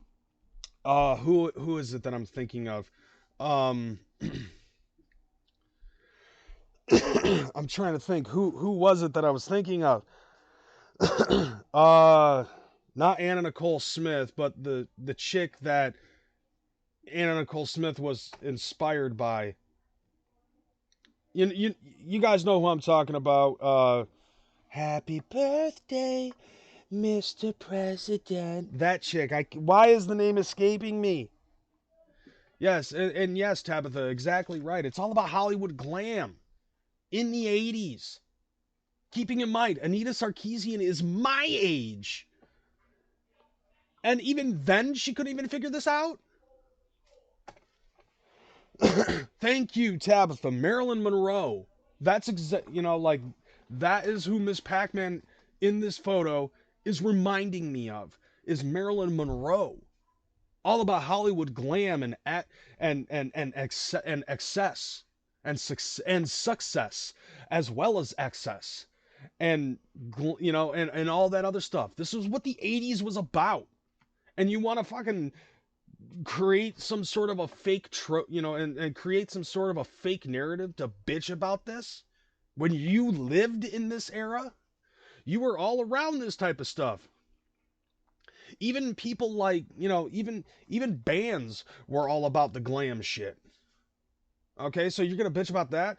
who is it that I'm thinking of? I'm trying to think who was it that I was thinking of? Not Anna Nicole Smith, but the chick that Anna Nicole Smith was inspired by. You guys know who I'm talking about. Happy birthday, Mr. President. That chick. Why is the name escaping me? Yes, and yes, Tabitha, exactly right. It's all about Hollywood glam in the 80s. Keeping in mind, Anita Sarkeesian is my age. And even then, she couldn't even figure this out. Thank you, Tabitha. Marilyn Monroe. That's that is who Miss Pac-Man in this photo is reminding me of. Is Marilyn Monroe. All about Hollywood glam and excess and success as well as excess and and all that other stuff. This is what the 80s was about. And you want to fucking create some sort of a fake and create some sort of a fake narrative to bitch about this when you lived in this era. You were all around this type of stuff. Even people like, even bands were all about the glam shit. Okay, so you're gonna bitch about that?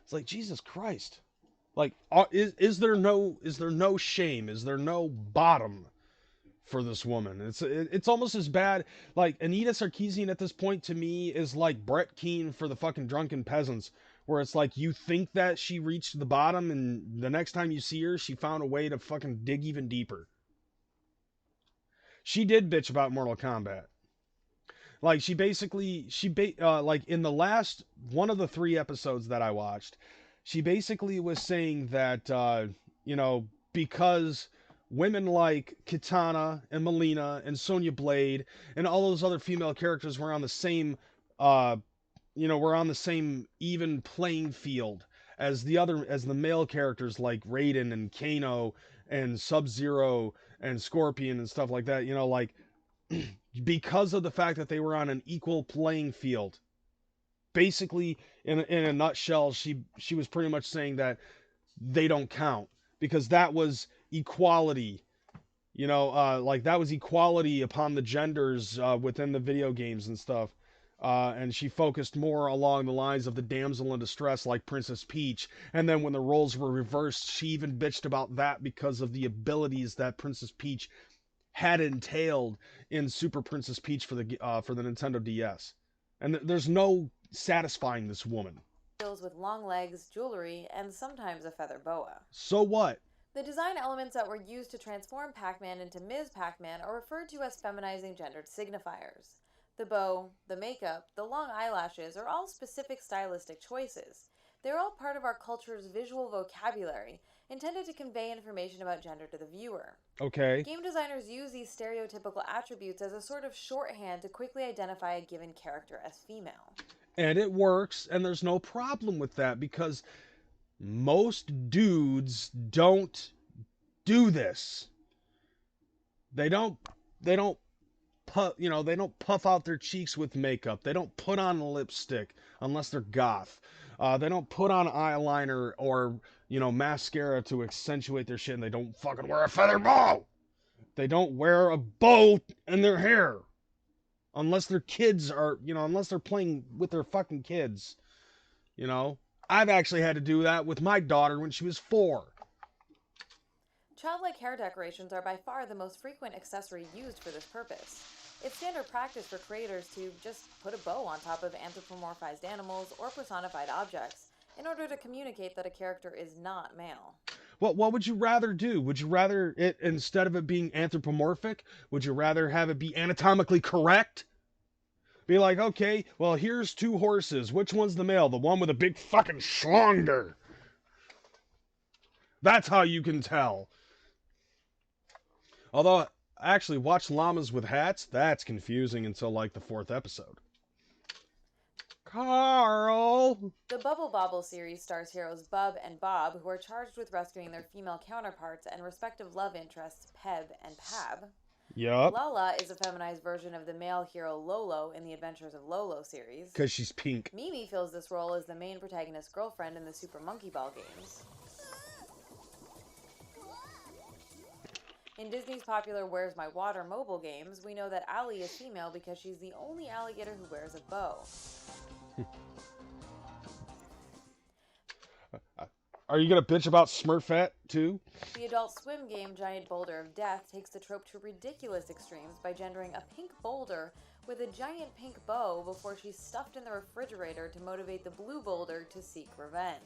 It's like, Jesus Christ. Like, is there no shame? Is there no bottom for this woman? It's almost as bad. Like, Anita Sarkeesian at this point to me is like Brett Keane for the fucking Drunken Peasants, where it's like you think that she reached the bottom, and the next time you see her, she found a way to fucking dig even deeper. She did bitch about Mortal Kombat. Like, like in the last one of the 3 episodes that I watched, she basically was saying that because women like Kitana and Melina and Sonya Blade and all those other female characters were on the same were on the same even playing field as the male characters like Raiden and Kano and Sub-Zero and Scorpion and stuff like that, like because of the fact that they were on an equal playing field. Basically, in a nutshell, she was pretty much saying that they don't count because that was equality. Like that was equality upon the genders within the video games and stuff. And she focused more along the lines of the damsel in distress like Princess Peach. And then when the roles were reversed, she even bitched about that because of the abilities that Princess Peach had entailed in Super Princess Peach for the Nintendo DS. And there's no satisfying this woman. With long legs, jewelry, and sometimes a feather boa. So what? The design elements that were used to transform Pac-Man into Ms. Pac-Man are referred to as feminizing gendered signifiers. The bow, the makeup, the long eyelashes are all specific stylistic choices. They're all part of our culture's visual vocabulary, intended to convey information about gender to the viewer. Okay. Game designers use these stereotypical attributes as a sort of shorthand to quickly identify a given character as female. And it works, and there's no problem with that because most dudes don't do this. They don't puff out their cheeks with makeup. They don't put on lipstick unless they're goth. They don't put on eyeliner or, mascara to accentuate their shit, and they don't fucking wear a feather bow. They don't wear a bow in their hair. Unless their kids are, unless they're playing with their fucking kids. I've actually had to do that with my daughter when she was 4. Childlike hair decorations are by far the most frequent accessory used for this purpose. It's standard practice for creators to just put a bow on top of anthropomorphized animals or personified objects in order to communicate that a character is not male. Well, what would you rather do? Would you rather it, instead of it being anthropomorphic, would you rather have it be anatomically correct? Be like, okay, well, here's 2 horses. Which one's the male? The one with a big fucking schlonder. That's how you can tell. Although, actually, watch llamas with hats. That's confusing until, like, the 4th episode. Carl! The Bubble Bobble series stars heroes Bub and Bob, who are charged with rescuing their female counterparts and respective love interests Peb and Pab. Yup. Lala is a feminized version of the male hero Lolo in the Adventures of Lolo series. Because she's pink. Mimi fills this role as the main protagonist's girlfriend in the Super Monkey Ball games. In Disney's popular Where's My Water mobile games, we know that Allie is female because she's the only alligator who wears a bow. Are you gonna bitch about Smurfette, too? The Adult Swim game Giant Boulder of Death takes the trope to ridiculous extremes by gendering a pink boulder with a giant pink bow before she's stuffed in the refrigerator to motivate the blue boulder to seek revenge.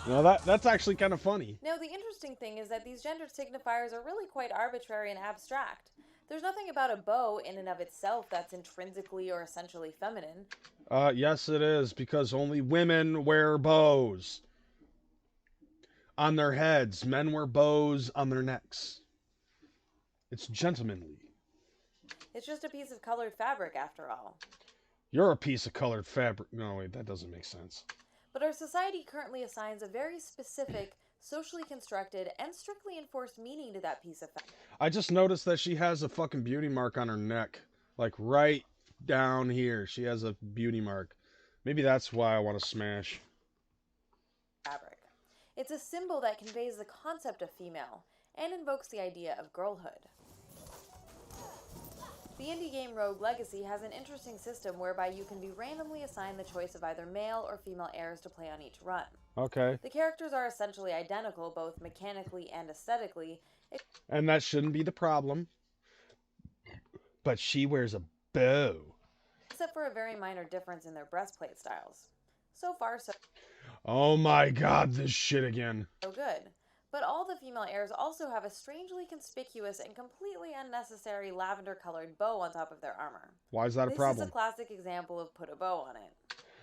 No, that's actually kind of funny. Now, the interesting thing is that these gender signifiers are really quite arbitrary and abstract. There's nothing about a bow in and of itself that's intrinsically or essentially feminine. Yes it is, because only women wear bows on their heads. Men wear bows on their necks. It's gentlemanly. It's just a piece of colored fabric, after all. You're a piece of colored fabric. No, wait, that doesn't make sense. But our society currently assigns a very specific, socially constructed, and strictly enforced meaning to that piece of fabric. I just noticed that she has a fucking beauty mark on her neck. Like, right down here. She has a beauty mark. Maybe that's why I want to smash. Fabric. It's a symbol that conveys the concept of female, and invokes the idea of girlhood. The indie game Rogue Legacy has an interesting system whereby you can be randomly assigned the choice of either male or female heirs to play on each run. Okay. The characters are essentially identical, both mechanically and aesthetically. And that shouldn't be the problem. But she wears a bow. Except for a very minor difference in their breastplate styles. So far, so Oh my god, this shit again. good. But all the female heirs also have a strangely conspicuous and completely unnecessary lavender-colored bow on top of their armor. Why is that a This problem? is a classic example of put a bow on it.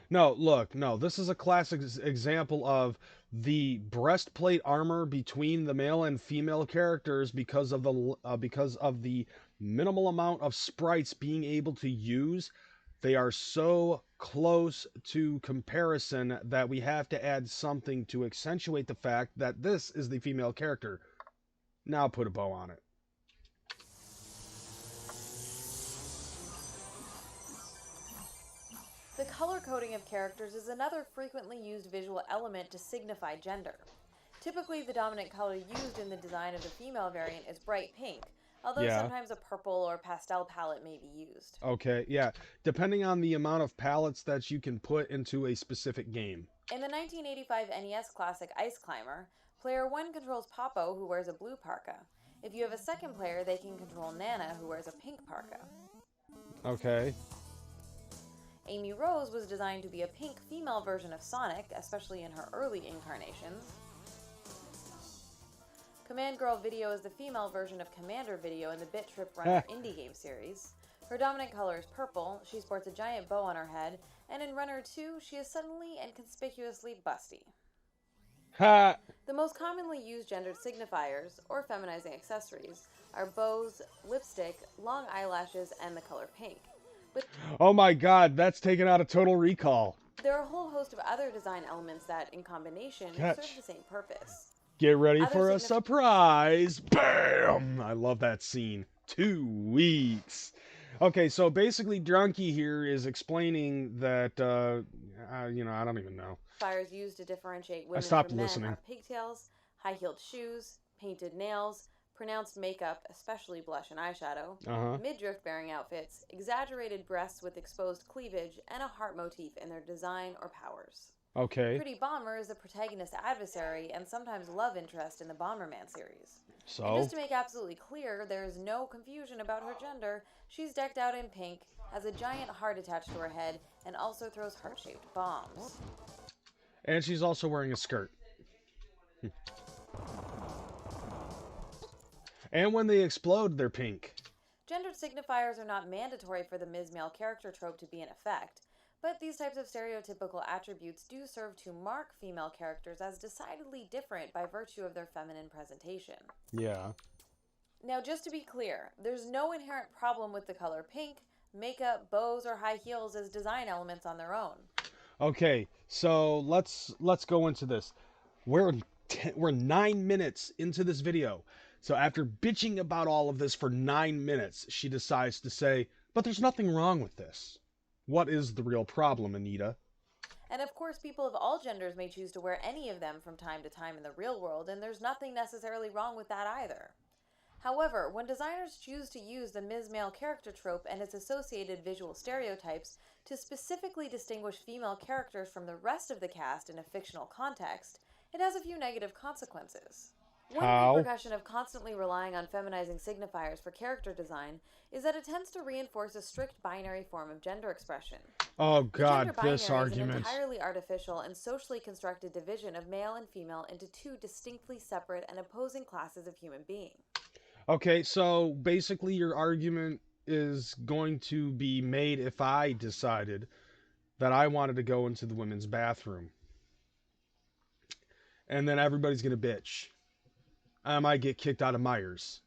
No, look, no, this is a classic example of the breastplate armor between the male and female characters because of the minimal amount of sprites being able to use. They are so close to comparison that we have to add something to accentuate the fact that this is the female character. Now put a bow on it. The color coding of characters is another frequently used visual element to signify gender. Typically, the dominant color used in the design of the female variant is bright pink, although sometimes a purple or pastel palette may be used. Okay, yeah. Depending on the amount of palettes that you can put into a specific game. In the 1985 NES classic Ice Climber, player 1 controls Popo, who wears a blue parka. If you have a second player, they can control Nana, who wears a pink parka. Okay. Amy Rose was designed to be a pink female version of Sonic, especially in her early incarnations. Command Girl Video is the female version of Commander Video in the Bit Trip Runner indie game series. Her dominant color is purple, she sports a giant bow on her head, and in Runner 2, she is suddenly and conspicuously busty. Ha! The most commonly used gendered signifiers, or feminizing accessories, are bows, lipstick, long eyelashes, and the color pink. But oh my god, that's taken out of Total Recall. there are a whole host of other design elements that, in combination, serve the same purpose. Get ready for a surprise! Bam! I love that scene. 2 weeks. Okay, so basically Drunky here is explaining that, I don't even know. Fires used to differentiate women stopped from men listening. are pigtails, high-heeled shoes, painted nails, pronounced makeup, especially blush and eyeshadow, midriff-bearing outfits, exaggerated breasts with exposed cleavage, and a heart motif in their design or powers. Okay. Pretty Bomber is the protagonist's adversary and sometimes love interest in the Bomberman series. So? And just to make absolutely clear, there is no confusion about her gender, she's decked out in pink, has a giant heart attached to her head, and also throws heart-shaped bombs. And she's also wearing a skirt. And when they explode, they're pink. Gendered signifiers are not mandatory for the Ms. Male character trope to be in effect, but these types of stereotypical attributes do serve to mark female characters as decidedly different by virtue of their feminine presentation. Yeah. Now, just to be clear, there's no inherent problem with the color pink, makeup, bows, or high heels as design elements on their own. Okay, so let's go into this. We're 9 minutes into this video. So after bitching about all of this for 9 minutes, she decides to say, but there's nothing wrong with this. What is the real problem, Anita? And of course, people of all genders may choose to wear any of them from time to time in the real world, and there's nothing necessarily wrong with that either. However, when designers choose to use the Ms. Male character trope and its associated visual stereotypes to specifically distinguish female characters from the rest of the cast in a fictional context, it has a few negative consequences. One repercussion of constantly relying on feminizing signifiers for character design is that it tends to reinforce a strict binary form of gender expression. Oh god, this Gender binary argument. is an entirely artificial and socially constructed division of male and female into two distinctly separate and opposing classes of human being. Okay, so basically your argument is going to be made if I decided that I wanted to go into the women's bathroom. And then everybody's going to bitch. I might get kicked out of Myers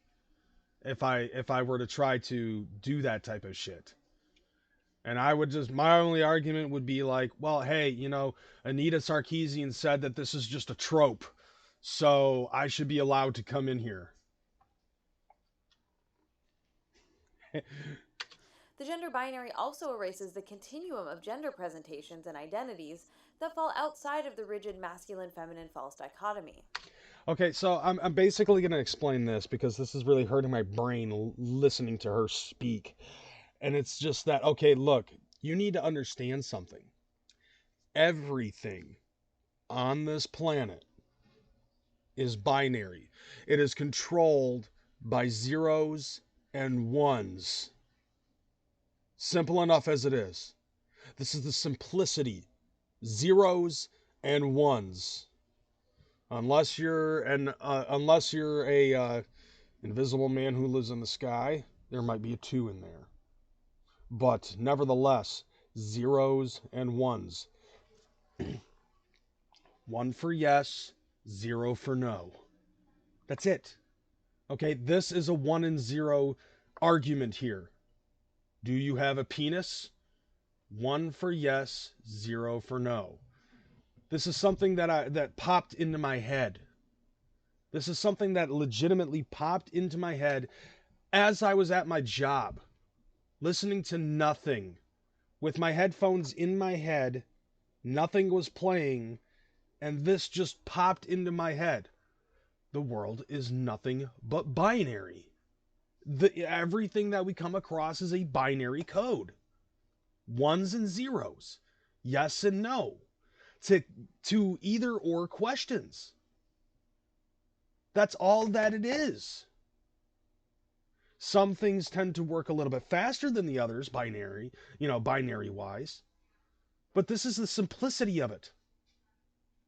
if I were to try to do that type of shit. And I would just, my only argument would be like, well, hey, Anita Sarkeesian said that this is just a trope, so I should be allowed to come in here. The gender binary also erases the continuum of gender presentations and identities that fall outside of the rigid masculine-feminine false dichotomy. Okay, so I'm basically going to explain this because this is really hurting my brain listening to her speak. And it's just that, okay, look, you need to understand something. Everything on this planet is binary. It is controlled by zeros and ones. Simple enough as it is. This is the simplicity. Zeros and ones. Unless you're a invisible man who lives in the sky, there might be a 2 in there. But nevertheless, zeros and ones. 1 for yes, 0 for no. That's it. Okay, this is a 1 and 0 argument here. Do you have a penis? 1 for yes, 0 for no. This is something that popped into my head. This is something that legitimately popped into my head as I was at my job, listening to nothing, with my headphones in my head, nothing was playing, and this just popped into my head. The world is nothing but binary. Everything that we come across is a binary code. Ones and zeros. Yes and no. To either or questions. That's all that it is. Some things tend to work a little bit faster than the others, binary wise. But this is the simplicity of it.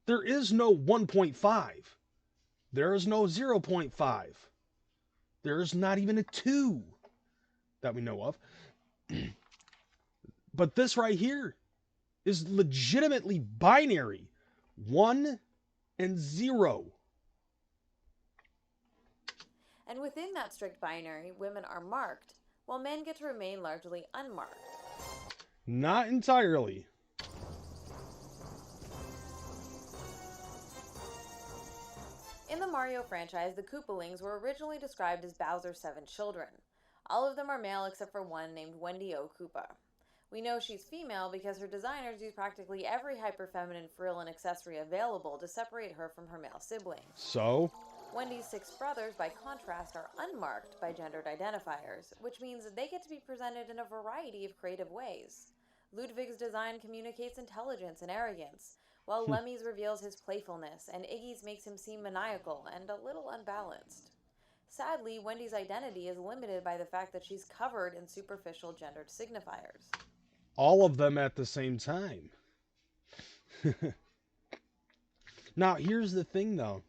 There is no 1.5. There is no 0.5. There is not even a 2 that we know of. But this right here is legitimately binary. 1 and 0. And within that strict binary, women are marked, while men get to remain largely unmarked. Not entirely. In the Mario franchise, the Koopalings were originally described as Bowser's 7 children. All of them are male except for one named Wendy O. Koopa. We know she's female because her designers use practically every hyper-feminine frill and accessory available to separate her from her male siblings. So? Wendy's 6 brothers, by contrast, are unmarked by gendered identifiers, which means that they get to be presented in a variety of creative ways. Ludwig's design communicates intelligence and arrogance, while Lemmy's reveals his playfulness, and Iggy's makes him seem maniacal and a little unbalanced. Sadly, Wendy's identity is limited by the fact that she's covered in superficial gendered signifiers. All of them at the same time. Now, here's the thing, though.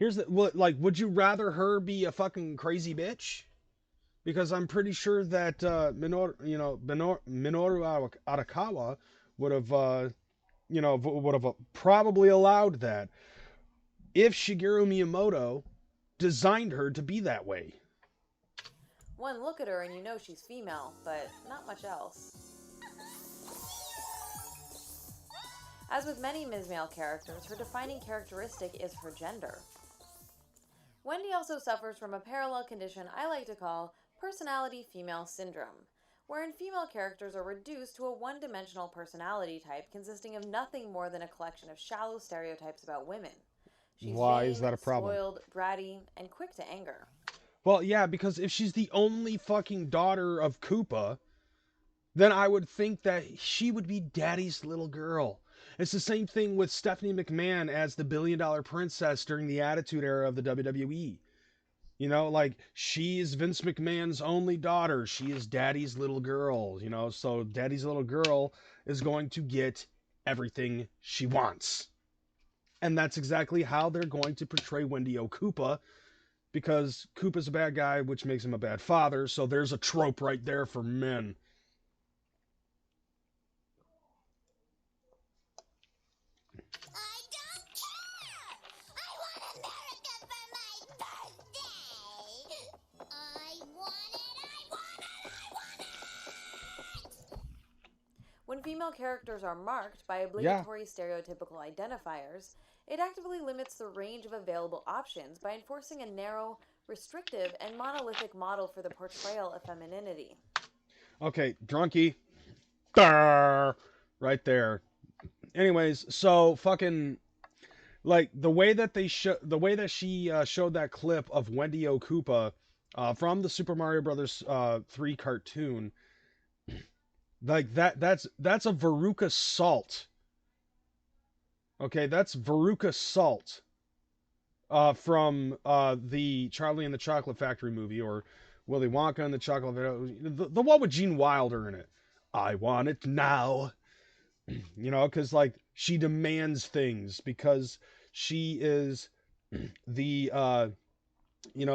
Would you rather her be a fucking crazy bitch? Because I'm pretty sure that Minoru Arakawa would have probably allowed that if Shigeru Miyamoto designed her to be that way. One look at her and you know she's female, but not much else. As with many Ms. Male characters, her defining characteristic is her gender. Wendy also suffers from a parallel condition I like to call personality female syndrome, wherein female characters are reduced to a one-dimensional personality type consisting of nothing more than a collection of shallow stereotypes about women. She's Why vain, is that a problem? spoiled, bratty, and quick to anger. Well, yeah, because if she's the only fucking daughter of Koopa, then I would think that she would be Daddy's little girl. It's the same thing with Stephanie McMahon as the $1 billion princess during the Attitude Era of the WWE. You know, like, she is Vince McMahon's only daughter. She is Daddy's little girl, you know, so Daddy's little girl is going to get everything she wants. And that's exactly how they're going to portray Wendy O. Koopa, because Koopa's a bad guy, which makes him a bad father, so there's a trope right there for men. When female characters are marked by obligatory stereotypical identifiers, it actively limits the range of available options by enforcing a narrow, restrictive, and monolithic model for the portrayal of femininity. Okay, drunkie. Durr, right there. Anyways, so fucking Like the way that she showed that clip of Wendy Okupa from the Super Mario Brothers 3 cartoon, like that's a Veruca Salt. Okay, that's Veruca Salt from the Charlie and the Chocolate Factory movie, or Willy Wonka and the Chocolate the one with Gene Wilder in it. I want it now. You know, because like she demands things because she is the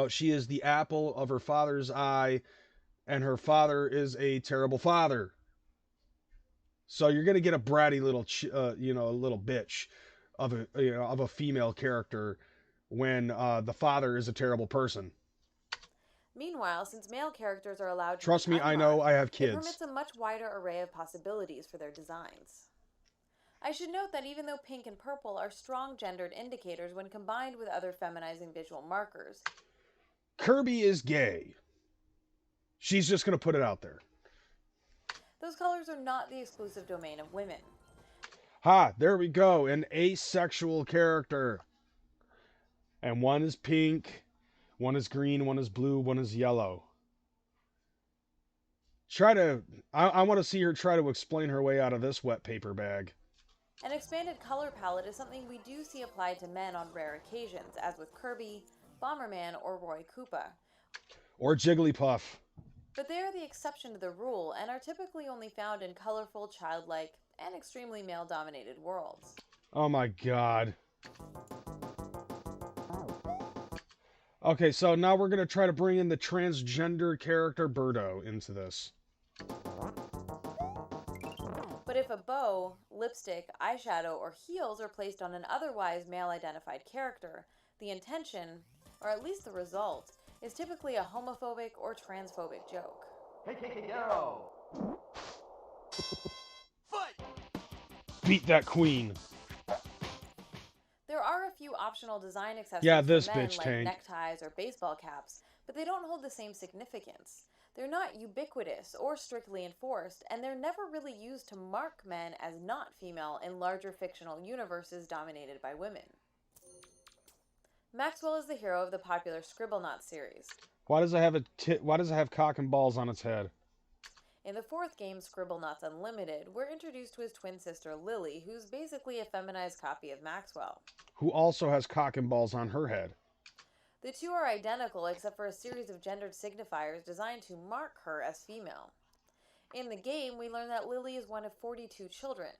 she is the apple of her father's eye, and her father is a terrible father. So you're gonna get a bratty little a little bitch of a female character when the father is a terrible person. Meanwhile, since male characters are allowed to Trust be me, I know, I have it kids. permits a much wider array of possibilities for their designs. I should note that even though pink and purple are strong gendered indicators when combined with other feminizing visual markers, Kirby is gay. She's just going to put it out there. Those colors are not the exclusive domain of women. Ha, there we go, an asexual character. And one is pink, one is green, one is blue, one is yellow. I want to see her try to explain her way out of this wet paper bag. An expanded color palette is something we do see applied to men on rare occasions, as with Kirby, Bomberman, or Roy Koopa. Or Jigglypuff. But they are the exception to the rule, and are typically only found in colorful, childlike, and extremely male-dominated worlds. Oh my god. Okay, so now we're going to try to bring in the transgender character Birdo into this. But if a bow, lipstick, eyeshadow, or heels are placed on an otherwise male-identified character, the intention, or at least the result, is typically a homophobic or transphobic joke. Hey, yo! Beat that queen. There are a few optional design accessories Yeah, this for men, bitch like tank. neckties or baseball caps, but they don't hold the same significance. They're not ubiquitous or strictly enforced, and they're never really used to mark men as not female in larger fictional universes dominated by women. Maxwell is the hero of the popular Scribblenauts series. Why does it have cock and balls on its head? In the fourth game, Scribblenauts Unlimited, we're introduced to his twin sister Lily, who's basically a feminized copy of Maxwell. Who also has cock and balls on her head. The two are identical except for a series of gendered signifiers designed to mark her as female. In the game, we learn that Lily is one of 42 children.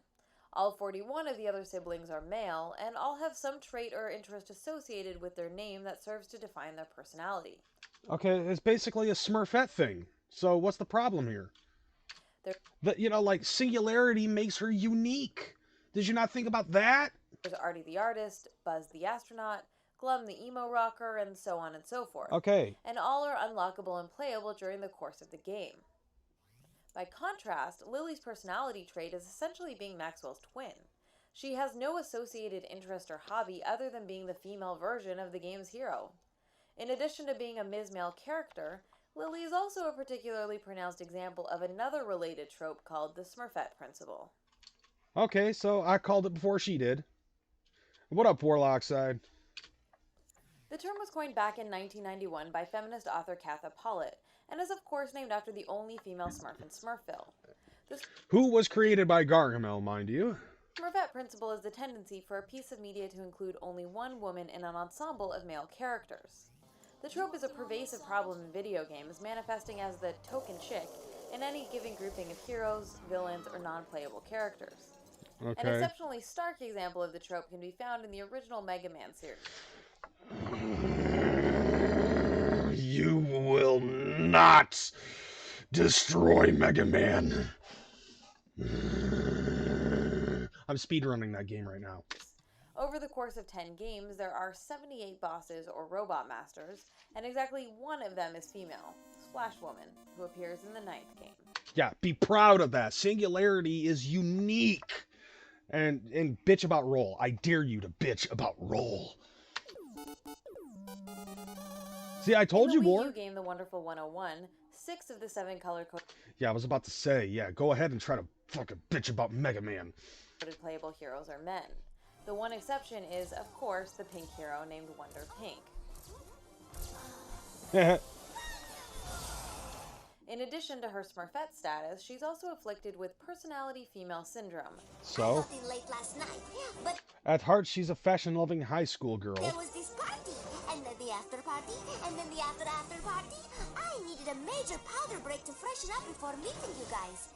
All 41 of the other siblings are male, and all have some trait or interest associated with their name that serves to define their personality. Okay, it's basically a Smurfette thing. So what's the problem here? Like singularity makes her unique. Did you not think about that? There's Artie the artist, Buzz the astronaut, Glum the emo rocker, and so on and so forth. Okay. And all are unlockable and playable during the course of the game. By contrast, Lily's personality trait is essentially being Maxwell's twin. She has no associated interest or hobby other than being the female version of the game's hero. In addition to being a Ms. Male character, Lily is also a particularly pronounced example of another related trope called the Smurfette principle. Okay, so I called it before she did. What up, Warlockside? The term was coined back in 1991 by feminist author Katha Pollitt, and is of course named after the only female Smurf in Smurfville. Who was created by Gargamel, mind you. Smurfette principle is the tendency for a piece of media to include only one woman in an ensemble of male characters. The trope is a pervasive problem in video games, manifesting as the token chick in any given grouping of heroes, villains, or non-playable characters. Okay. An exceptionally stark example of the trope can be found in the original Mega Man series. You will not destroy Mega Man. I'm speedrunning that game right now. Over the course of 10 games, there are 78 bosses or robot masters, and exactly one of them is female, Splash Woman, who appears in the 9th game. Yeah, be proud of that. Singularity is unique. And bitch about roll. I dare you to bitch about roll. See, I told you more. In the Wii U game, The Wonderful 101, 6 of the 7 color-coded Yeah, I was about to say, yeah, go ahead and try to fucking bitch about Mega Man. playable heroes are men. The one exception is, of course, the pink hero named Wonder Pink. In addition to her Smurfette status, she's also afflicted with personality female syndrome. So, Late last night, but at heart, she's a fashion-loving high school girl. there was this party, and then the after party, and then the after party. I needed a major powder break to freshen up before meeting you guys.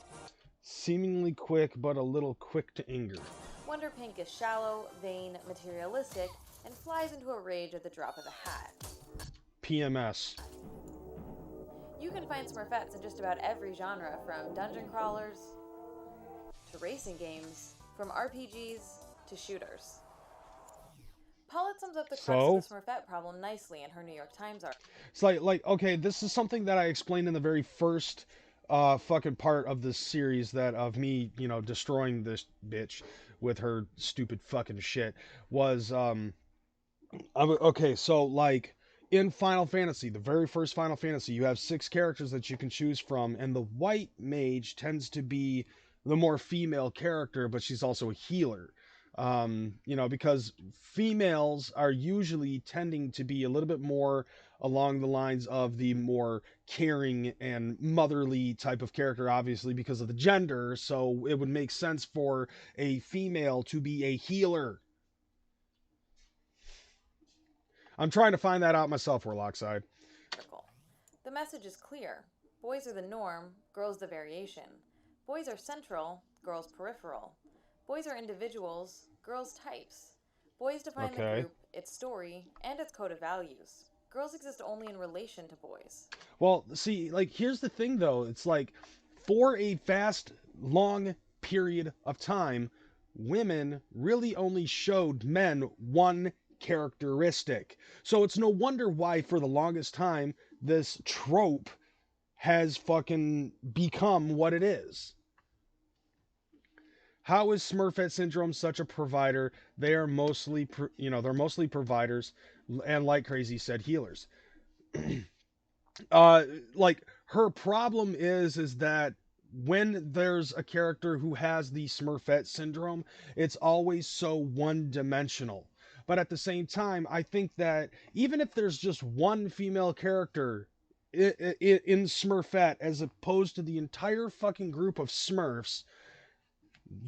Seemingly quick, but a little quick to anger. Wonder Pink is shallow, vain, materialistic, and flies into a rage at the drop of a hat. PMS. You can find Smurfettes in just about every genre, from dungeon crawlers to racing games, from RPGs to shooters. Paulette sums up the crux of the Smurfette problem nicely in her New York Times article. It's like, okay, this is something that I explained in the very first fucking part of this series, that of me, you know, destroying this bitch with her stupid fucking shit, was, okay, so, like, in Final Fantasy, the very first Final Fantasy, you have 6 characters that you can choose from, and the white mage tends to be the more female character, but she's also a healer. You know, because females are usually tending to be a little bit more along the lines of the more caring and motherly type of character, obviously, because of the gender, so it would make sense for a female to be a healer. I'm trying to find that out myself, Warlockside. The message is clear. Boys are the norm, girls the variation. Boys are central, girls peripheral. Boys are individuals, girls types. Boys define the group, its story, and its code of values. Girls exist only in relation to boys. Well, see, like, here's the thing, though. It's like, for a vast, long period of time, women really only showed men one characteristic. So it's no wonder why, for the longest time, this trope has fucking become what it is. How is Smurfette Syndrome such a provider? They are mostly, they're mostly providers, and like Crazy said, healers. Like, her problem is that when there's a character who has the Smurfette Syndrome, it's always so one-dimensional. But at the same time, I think that even if there's just one female character in Smurfette, as opposed to the entire fucking group of Smurfs,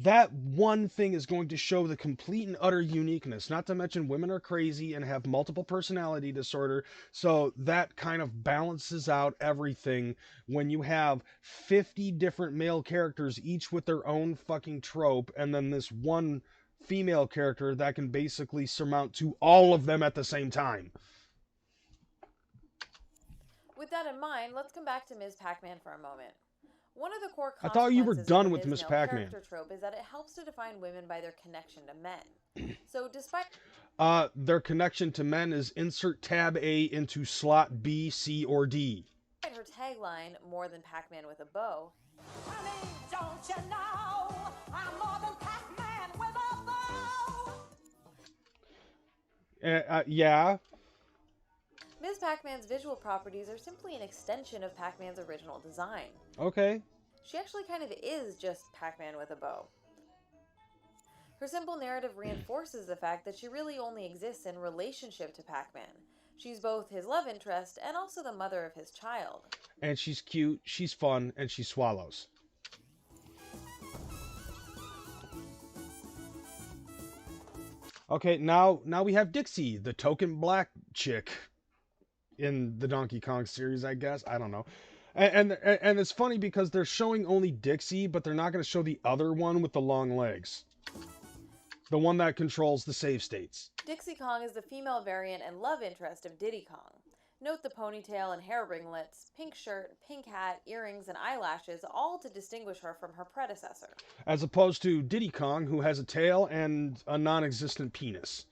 that one thing is going to show the complete and utter uniqueness. Not to mention, women are crazy and have multiple personality disorder, so that kind of balances out everything when you have 50 different male characters, each with their own fucking trope, and then this one female character that can basically surmount to all of them at the same time. With that in mind, let's come back to Ms. Pac-Man for a moment. One of the core I thought you were done of with the Ms. male Pac-Man. character trope is that it helps to define women by their connection to men. So despite their connection to men is insert tab A into slot B, C, or D. her tagline, more than Pac-Man with a bow, Honey, don't you know I'm more than Pac-Man with a bow? Yeah. Ms. Pac-Man's visual properties are simply an extension of Pac-Man's original design. Okay. She actually kind of is just Pac-Man with a bow. Her simple narrative reinforces the fact that she really only exists in relationship to Pac-Man. She's both his love interest and also the mother of his child. And she's cute, she's fun, and she swallows. Okay, now we have Dixie, the token black chick in the Donkey Kong series, I guess. I don't know. And it's funny because they're showing only Dixie, but they're not going to show the other one with the long legs. The one that controls the save states. Dixie Kong is the female variant and love interest of Diddy Kong. Note the ponytail and hair ringlets, pink shirt, pink hat, earrings, and eyelashes, all to distinguish her from her predecessor. As opposed to Diddy Kong, who has a tail and a non-existent penis.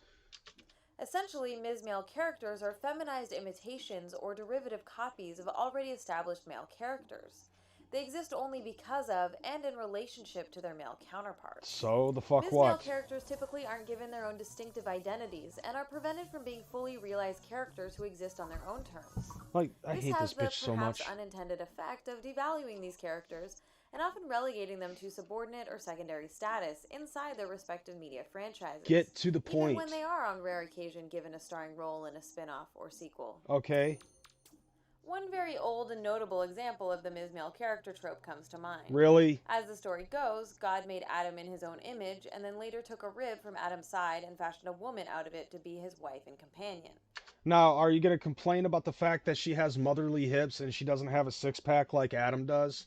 Essentially, Ms. male characters are feminized imitations or derivative copies of already established male characters. They exist only because of and in relationship to their male counterparts. So the fuck Ms. what? Male characters typically aren't given their own distinctive identities and are prevented from being fully realized characters who exist on their own terms. Like, I hate this bitch so much. This has the perhaps unintended effect of devaluing these characters and often relegating them to subordinate or secondary status inside their respective media franchises. Get to the point. Even when they are on rare occasion given a starring role in a spin-off or sequel. Okay. One very old and notable example of the Ms. Male character trope comes to mind. Really? As the story goes, God made Adam in his own image and then later took a rib from Adam's side and fashioned a woman out of it to be his wife and companion. Now, are you going to complain about the fact that she has motherly hips and she doesn't have a six-pack like Adam does?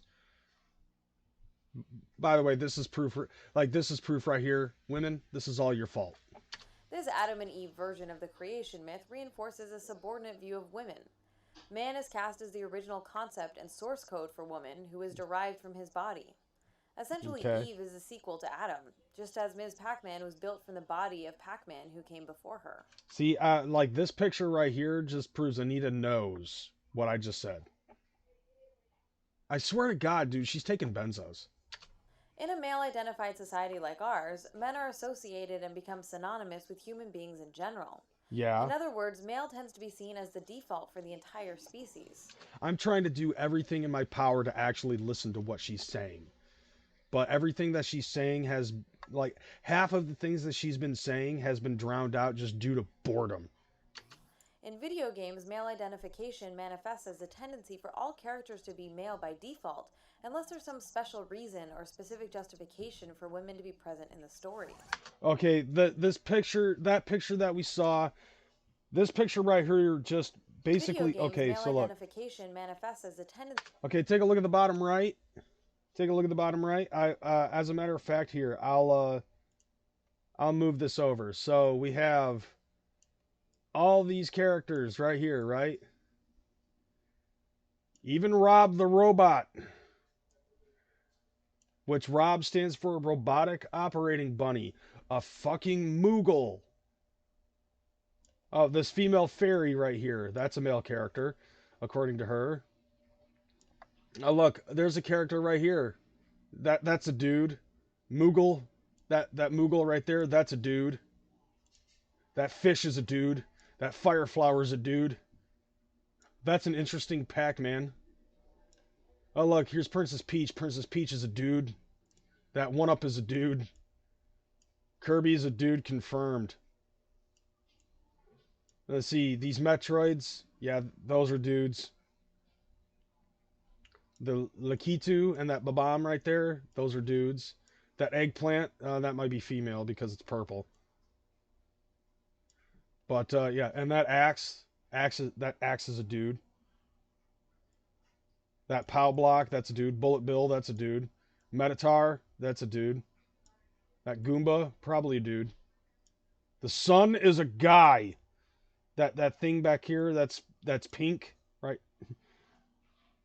By the way, this is proof. This is proof right here. Women, this is all your fault. This Adam and Eve version of the creation myth reinforces a subordinate view of women. Man is cast as the original concept and source code for woman, who is derived from his body. Essentially, Eve is a sequel to Adam, just as Ms. Pac-Man was built from the body of Pac-Man who came before her. See, like this picture right here just proves Anita knows what I just said. I swear to God, dude, she's taking benzos. In a male-identified society like ours, men are associated and become synonymous with human beings in general. Yeah. In other words, male tends to be seen as the default for the entire species. I'm trying to do everything in my power to actually listen to what she's saying. But everything that she's saying has, like, half of the things that she's been saying has been drowned out just due to boredom. In video games, male identification manifests as a tendency for all characters to be male by default, unless there's some special reason or specific justification for women to be present in the story. Okay, that picture that we saw, this picture right here just basically, Video games, okay, male so look. identification manifests as a tendency. Okay, take a look at the bottom right. Take a look at the bottom right. As a matter of fact here, I'll move this over. So we have all these characters right here, right? Even Rob the robot, which Rob stands for Robotic Operating Bunny, a fucking Moogle. Oh, this female fairy right here, that's a male character, according to her. Oh, look, there's a character right here. That's a dude. Moogle. That Moogle right there, that's a dude. That fish is a dude. That fire flower is a dude. That's an interesting Pac-Man. Oh, look, here's Princess Peach. Princess Peach is a dude. That 1-Up is a dude. Kirby is a dude, confirmed. Let's see, these Metroids. Yeah, those are dudes. The Lakitu and that Babam right there, those are dudes. That eggplant, that might be female because it's purple. But yeah, and that axe is a dude. That Pow Block, that's a dude. Bullet Bill, that's a dude. Metatar, that's a dude. That Goomba, probably a dude. The sun is a guy. That thing back here, that's pink, right?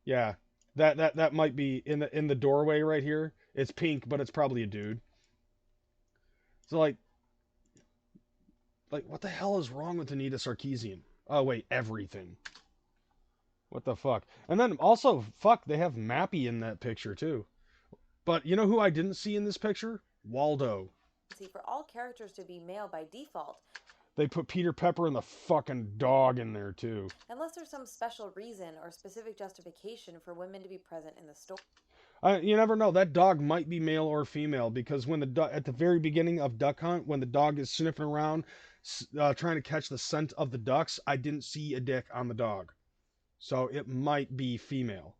Yeah. That might be in the doorway right here. It's pink, but it's probably a dude. So like what the hell is wrong with Anita Sarkeesian? Oh wait, everything. What the fuck? And then also, fuck, they have Mappy in that picture too. But you know who I didn't see in this picture? Waldo. For all characters to be male by default. They put Peter Pepper and the fucking dog in there too. Unless there's some special reason or specific justification for women to be present in the story. You never know. That dog might be male or female because when at the very beginning of Duck Hunt, when the dog is sniffing around, trying to catch the scent of the ducks, I didn't see a dick on the dog, so it might be female.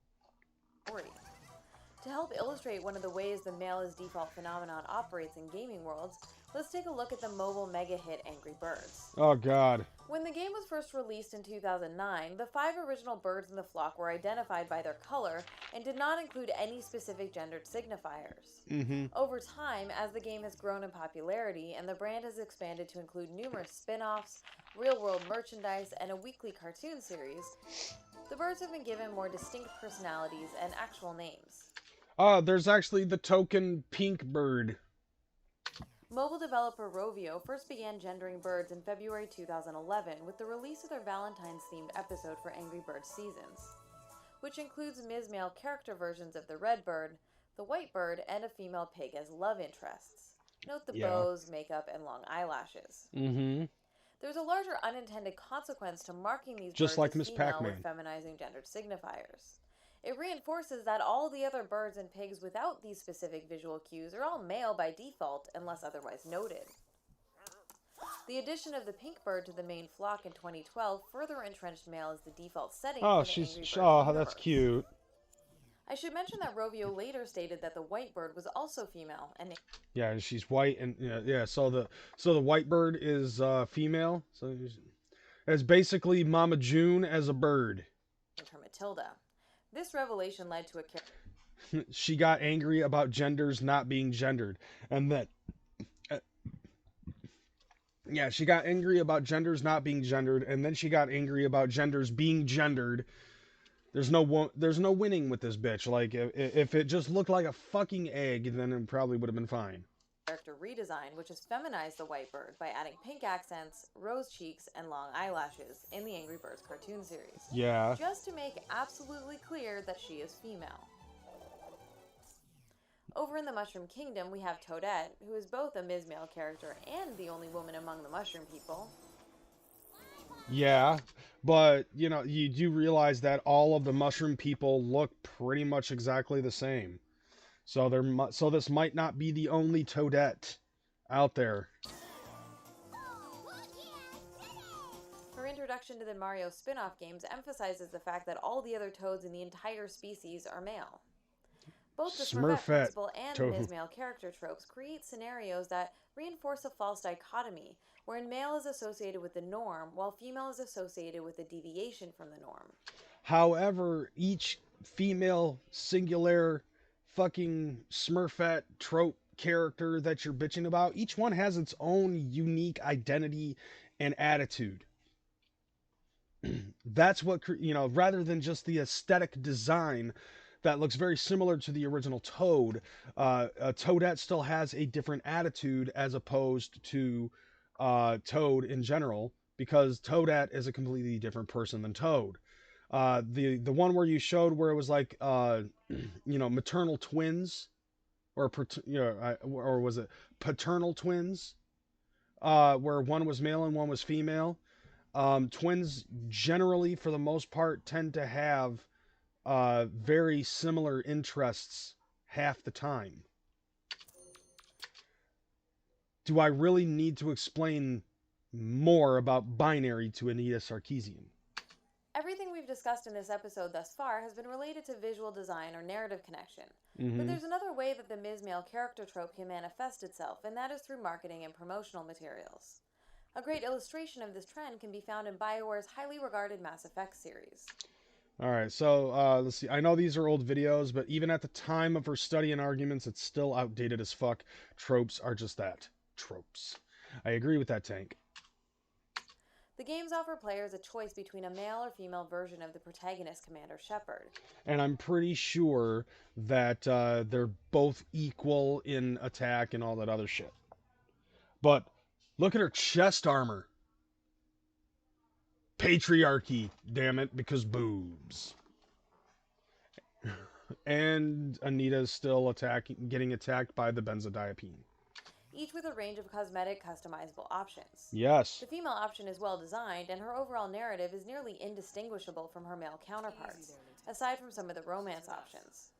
To help illustrate one of the ways the male is default phenomenon operates in gaming worlds, let's take a look at the mobile mega hit Angry Birds. Oh god. When the game was first released in 2009, the 5 original birds in the flock were identified by their color and did not include any specific gendered signifiers. Over time, as the game has grown in popularity and the brand has expanded to include numerous spin-offs, real-world merchandise, and a weekly cartoon series, the birds have been given more distinct personalities and actual names. There's actually the token pink bird. Mobile developer Rovio first began gendering birds in February 2011 with the release of their Valentine's-themed episode for Angry Birds Seasons, which includes Ms. Male character versions of the red bird, the white bird, and a female pig as love interests. Note the bows, makeup, and long eyelashes. There's a larger unintended consequence to marking these just birds like as Miss female Pac-Man with feminizing gendered signifiers. It reinforces that all the other birds and pigs without these specific visual cues are all male by default, unless otherwise noted. The addition of the pink bird to the main flock in 2012 further entrenched male as the default setting for the Angry Birds universe. That's cute. I should mention that Rovio later stated that the white bird was also female, and Yeah, she's white, and yeah. So the white bird is female. So it's basically Mama June as a bird. her Matilda. This revelation led to a character. She got angry about genders not being gendered, and then yeah, she got angry about genders not being gendered, and then she got angry about genders being gendered. There's no winning with this bitch. Like, if it just looked like a fucking egg, then it probably would have been fine. Character redesign, which has feminized the white bird by adding pink accents, rose cheeks, and long eyelashes in the Angry Birds cartoon series. Yeah. Just to make absolutely clear that she is female. Over in the Mushroom Kingdom, we have Toadette, who is both a Ms. Male character and the only woman among the Mushroom People. Yeah, but, you know, you do realize that all of the Mushroom People look pretty much exactly the same. So this might not be the only Toadette out there. Her introduction to the Mario spin-off games emphasizes the fact that all the other Toads in the entire species are male. Both the Smurfette principle and the Ms. Male character tropes create scenarios that reinforce a false dichotomy, wherein male is associated with the norm, while female is associated with a deviation from the norm. However, each female singular fucking Smurfette trope character that you're bitching about, each one has its own unique identity and attitude. That's what, you know, rather than just the aesthetic design that looks very similar to the original Toad, Toadette still has a different attitude as opposed to Toad in general, because Toadette is a completely different person than Toad. The one where you showed where it was like you know, maternal twins, or or was it paternal twins, where one was male and one was female. Twins generally, for the most part, tend to have very similar interests half the time. Do I really need to explain more about binary to Anita Sarkeesian? Everything we've discussed in this episode thus far has been related to visual design or narrative connection. But there's another way that the Ms. Male character trope can manifest itself, and that is through marketing and promotional materials. A great illustration of this trend can be found in BioWare's highly regarded Mass Effect series. Alright, so let's see. I know these are old videos, but even at the time of her study and arguments, it's still outdated as fuck. Tropes are just that. Tropes. I agree with that, Tank. The games offer players a choice between a male or female version of the protagonist, Commander Shepard. And I'm pretty sure that they're both equal in attack and all that other shit. But look at her chest armor. Patriarchy, damn it, because boobs. And Anita's still getting attacked by the benzodiazepine. Each with a range of cosmetic, customizable options. Yes. The female option is well designed, and her overall narrative is nearly indistinguishable from her male counterparts, aside from some of the romance options.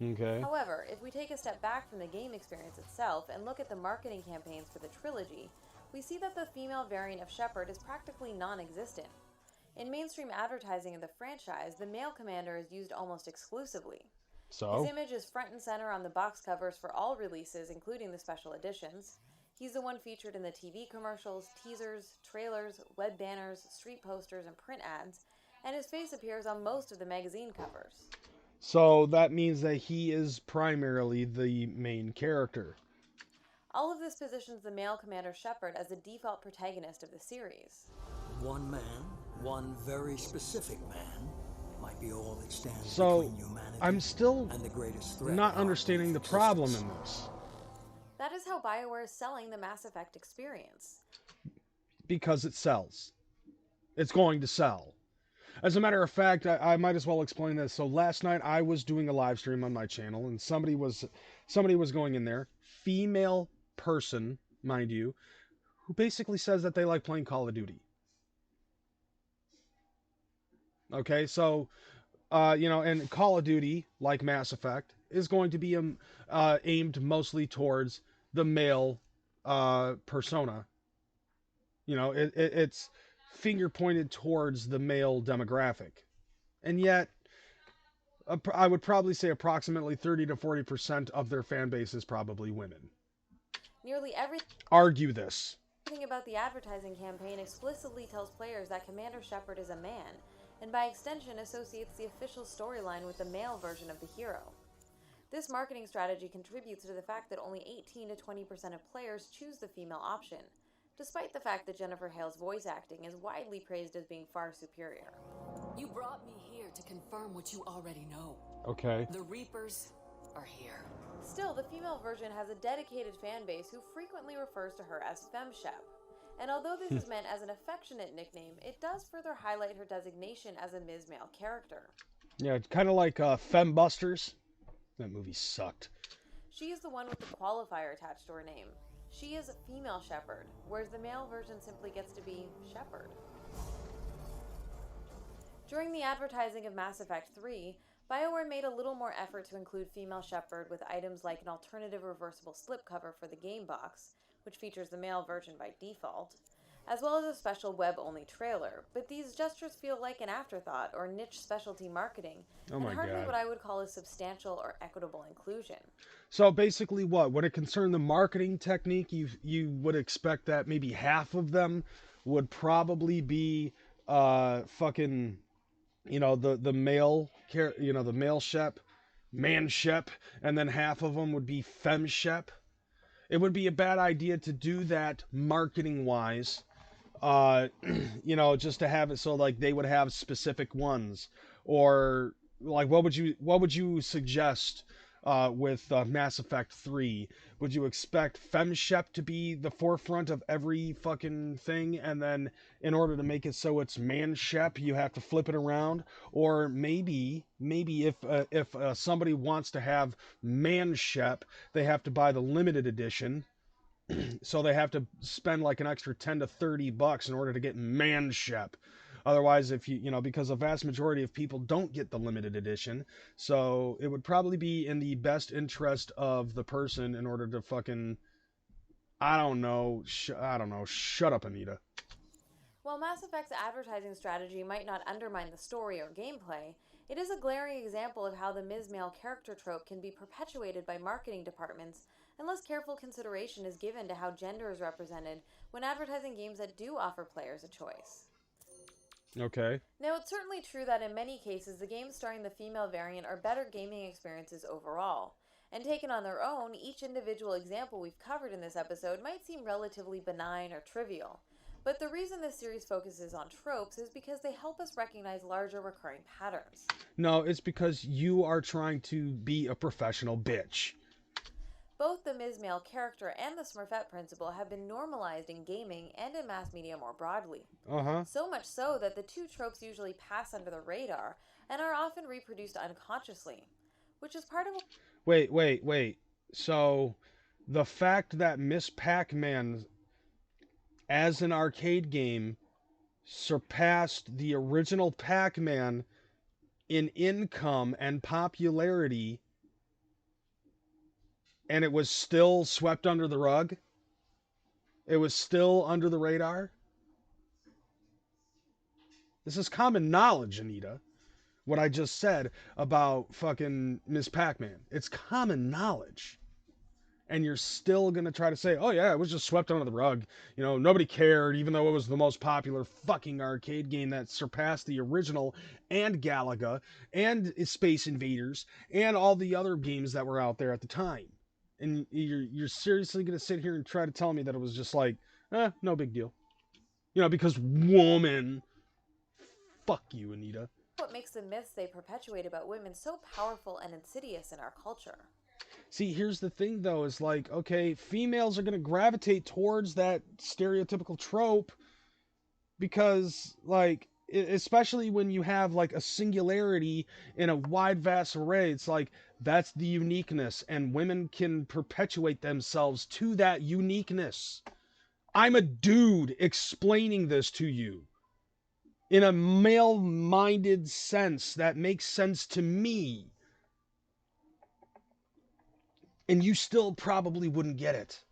Okay. However, if we take a step back from the game experience itself and look at the marketing campaigns for the trilogy, we see that the female variant of Shepard is practically non-existent. In mainstream advertising of the franchise, the male commander is used almost exclusively. So? His image is front and center on the box covers for all releases, including the special editions. He's the one featured in the TV commercials, teasers, trailers, web banners, street posters, and print ads, and his face appears on most of the magazine covers. So that means that he is primarily the main character. All of this positions the male Commander Shepard as the default protagonist of the series. One man, one very specific man, might be all that stands between humanity I'm still and the greatest threat not understanding the problem in this. That is how BioWare is selling the Mass Effect experience. Because it sells. It's going to sell. As a matter of fact, I might as well explain this. So last night I was doing a live stream on my channel, and somebody was going in there, female person, mind you, who basically says that they like playing Call of Duty. Okay, so and Call of Duty, like Mass Effect, is going to be aimed mostly towards the male persona. It's finger pointed towards the male demographic. And yet, I would probably say approximately 30 to 40% of their fan base is probably women. Nearly everything Argue this. about the advertising campaign explicitly tells players that Commander Shepard is a man, and by extension associates the official storyline with the male version of the hero. This marketing strategy contributes to the fact that only 18 to 20% of players choose the female option, despite the fact that Jennifer Hale's voice acting is widely praised as being far superior. You brought me here to confirm what you already know. Okay. The Reapers are here. Still, the female version has a dedicated fan base who frequently refers to her as FemShep. And although this is meant as an affectionate nickname, it does further highlight her designation as a Ms. Male character. Yeah, it's kind of like Fembusters. That movie sucked. She is the one with the qualifier attached to her name. She is a female Shepard, whereas the male version simply gets to be Shepard. During the advertising of Mass Effect 3, BioWare made a little more effort to include female Shepard with items like an alternative reversible slipcover for the game box, which features the male version by default, as well as a special web-only trailer, but these gestures feel like an afterthought or niche specialty marketing, and hardly what I would call a substantial or equitable inclusion. So basically what? When it concerned the marketing technique, you would expect that maybe half of them would probably be fucking, the male, the male shep, man shep, and then half of them would be fem shep. It would be a bad idea to do that marketing wise. Just to have it so like they would have specific ones, or like what would you suggest with Mass Effect 3? Would you expect FemShep to be the forefront of every fucking thing, and then in order to make it so it's Manshep, you have to flip it around? Or maybe if somebody wants to have Manshep, they have to buy the limited edition. So they have to spend like an extra 10 to 30 bucks in order to get Manshep. Otherwise, if because a vast majority of people don't get the limited edition, so it would probably be in the best interest of the person in order to fucking, I don't know, shut up, Anita. While Mass Effect's advertising strategy might not undermine the story or gameplay, it is a glaring example of how the Ms. Male character trope can be perpetuated by marketing departments unless careful consideration is given to how gender is represented when advertising games that do offer players a choice. Okay. Now, it's certainly true that in many cases, the games starring the female variant are better gaming experiences overall. And taken on their own, each individual example we've covered in this episode might seem relatively benign or trivial. But the reason this series focuses on tropes is because they help us recognize larger recurring patterns. No, it's because you are trying to be a professional bitch. Both the Ms. Male character and the Smurfette principle have been normalized in gaming and in mass media more broadly. So much so that the two tropes usually pass under the radar and are often reproduced unconsciously, which is part of... Wait. So, the fact that Miss Pac-Man, as an arcade game, surpassed the original Pac-Man in income and popularity, and it was still swept under the rug? It was still under the radar? This is common knowledge, Anita. What I just said about fucking Miss Pac-Man. It's common knowledge. And you're still going to try to say, oh yeah, it was just swept under the rug. Nobody cared, even though it was the most popular fucking arcade game that surpassed the original and Galaga and Space Invaders and all the other games that were out there at the time. And you're seriously going to sit here and try to tell me that it was just like, no big deal. Because woman. Fuck you, Anita. What makes the myths they perpetuate about women so powerful and insidious in our culture? See, here's the thing, though, is like, okay, females are going to gravitate towards that stereotypical trope because, like, especially when you have, like, a singularity in a wide, vast array, it's like, that's the uniqueness, and women can perpetuate themselves to that uniqueness. I'm a dude explaining this to you. in a male-minded sense that makes sense to me. And you still probably wouldn't get it.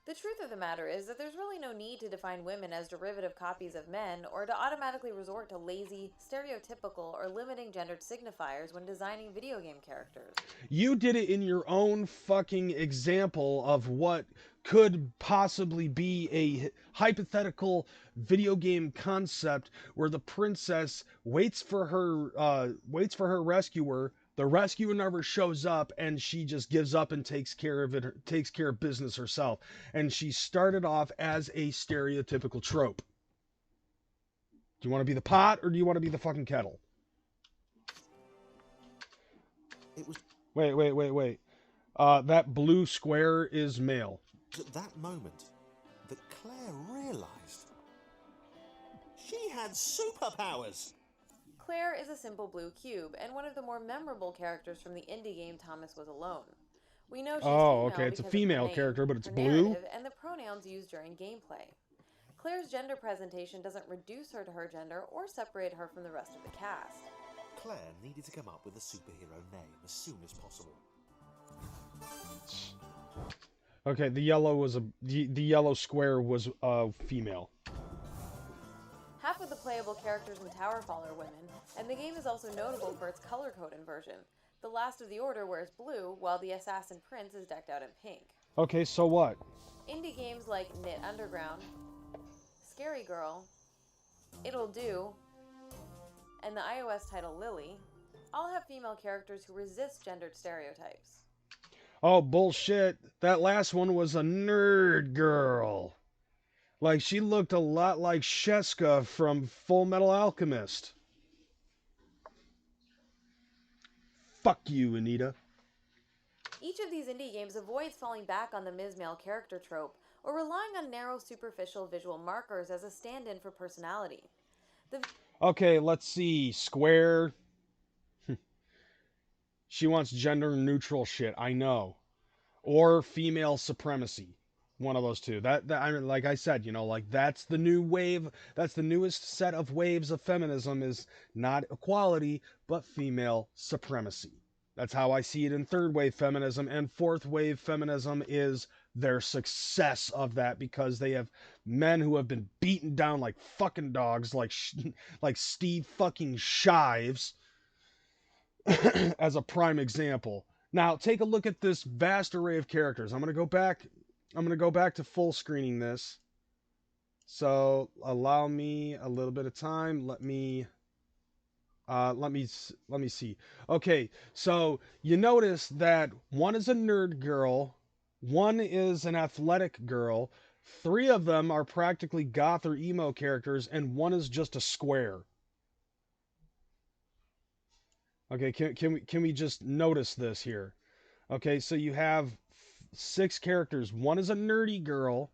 The truth of the matter is that there's really no need to define women as derivative copies of men or to automatically resort to lazy, stereotypical, or limiting gendered signifiers when designing video game characters. You did it in your own fucking example of what could possibly be a hypothetical video game concept where the princess waits for her rescuer. The rescuer never shows up, and she just gives up and takes care of business herself. And she started off as a stereotypical trope. Do you want to be the pot, or do you want to be the fucking kettle? It was... Wait. That blue square is male. At that moment that Claire realized she had superpowers. Claire is a simple blue cube, and one of the more memorable characters from the indie game Thomas Was Alone. We know she's female it's a because female of her character, name, but it's her blue? narrative, and the pronouns used during gameplay. Claire's gender presentation doesn't reduce her to her gender or separate her from the rest of the cast. Claire needed to come up with a superhero name as soon as possible. Okay, the yellow square was female. Half of the playable characters in Towerfall are women, and the game is also notable for its color-coded version. The Last of the Order wears blue, while the Assassin Prince is decked out in pink. Okay, so what? Indie games like Knit Underground, Scary Girl, It'll Do, and the iOS title Lily all have female characters who resist gendered stereotypes. Oh, bullshit. That last one was a nerd girl. Like, she looked a lot like Sheska from Full Metal Alchemist. Fuck you, Anita. Each of these indie games avoids falling back on the Ms. Male character trope or relying on narrow, superficial visual markers as a stand-in for personality. Okay, let's see. Square. She wants gender-neutral shit, I know. Or female supremacy. One of those two. I mean, like I said, that's the new wave. That's the newest set of waves of feminism, is not equality, but female supremacy. That's how I see it in third wave feminism, and fourth wave feminism is their success of that, because they have men who have been beaten down like fucking dogs, like Steve fucking Shives, as a prime example. Now, take a look at this vast array of characters. I'm going to go back to full screening this. So, allow me a little bit of time. Let me see. Okay, so you notice that one is a nerd girl, one is an athletic girl, 3 of them are practically goth or emo characters, and one is just a square. Okay, can we just notice this here? Okay, so you have 6 characters. One is a nerdy girl.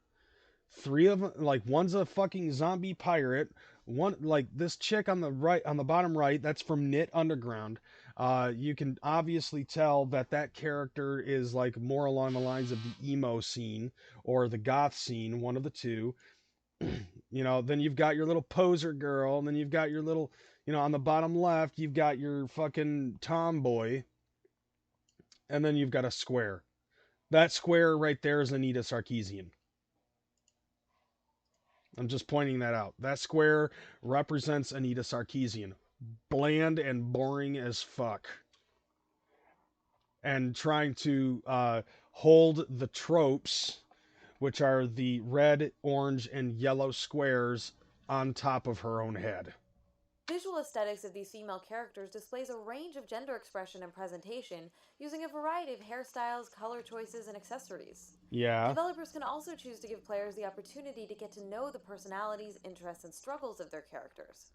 3 of them, like, one's a fucking zombie pirate. One, like this chick on the right, on the bottom right, that's from Knit Underground. You can obviously tell that character is like more along the lines of the emo scene or the goth scene, one of the two. Then you've got your little poser girl, and then you've got your little, on the bottom left, you've got your fucking tomboy, and then you've got a square. That square right there is Anita Sarkeesian. I'm just pointing that out. That square represents Anita Sarkeesian. Bland and boring as fuck. And trying to hold the tropes, which are the red, orange, and yellow squares, on top of her own head. Visual aesthetics of these female characters displays a range of gender expression and presentation using a variety of hairstyles, color choices, and accessories. Yeah. Developers can also choose to give players the opportunity to get to know the personalities, interests, and struggles of their characters.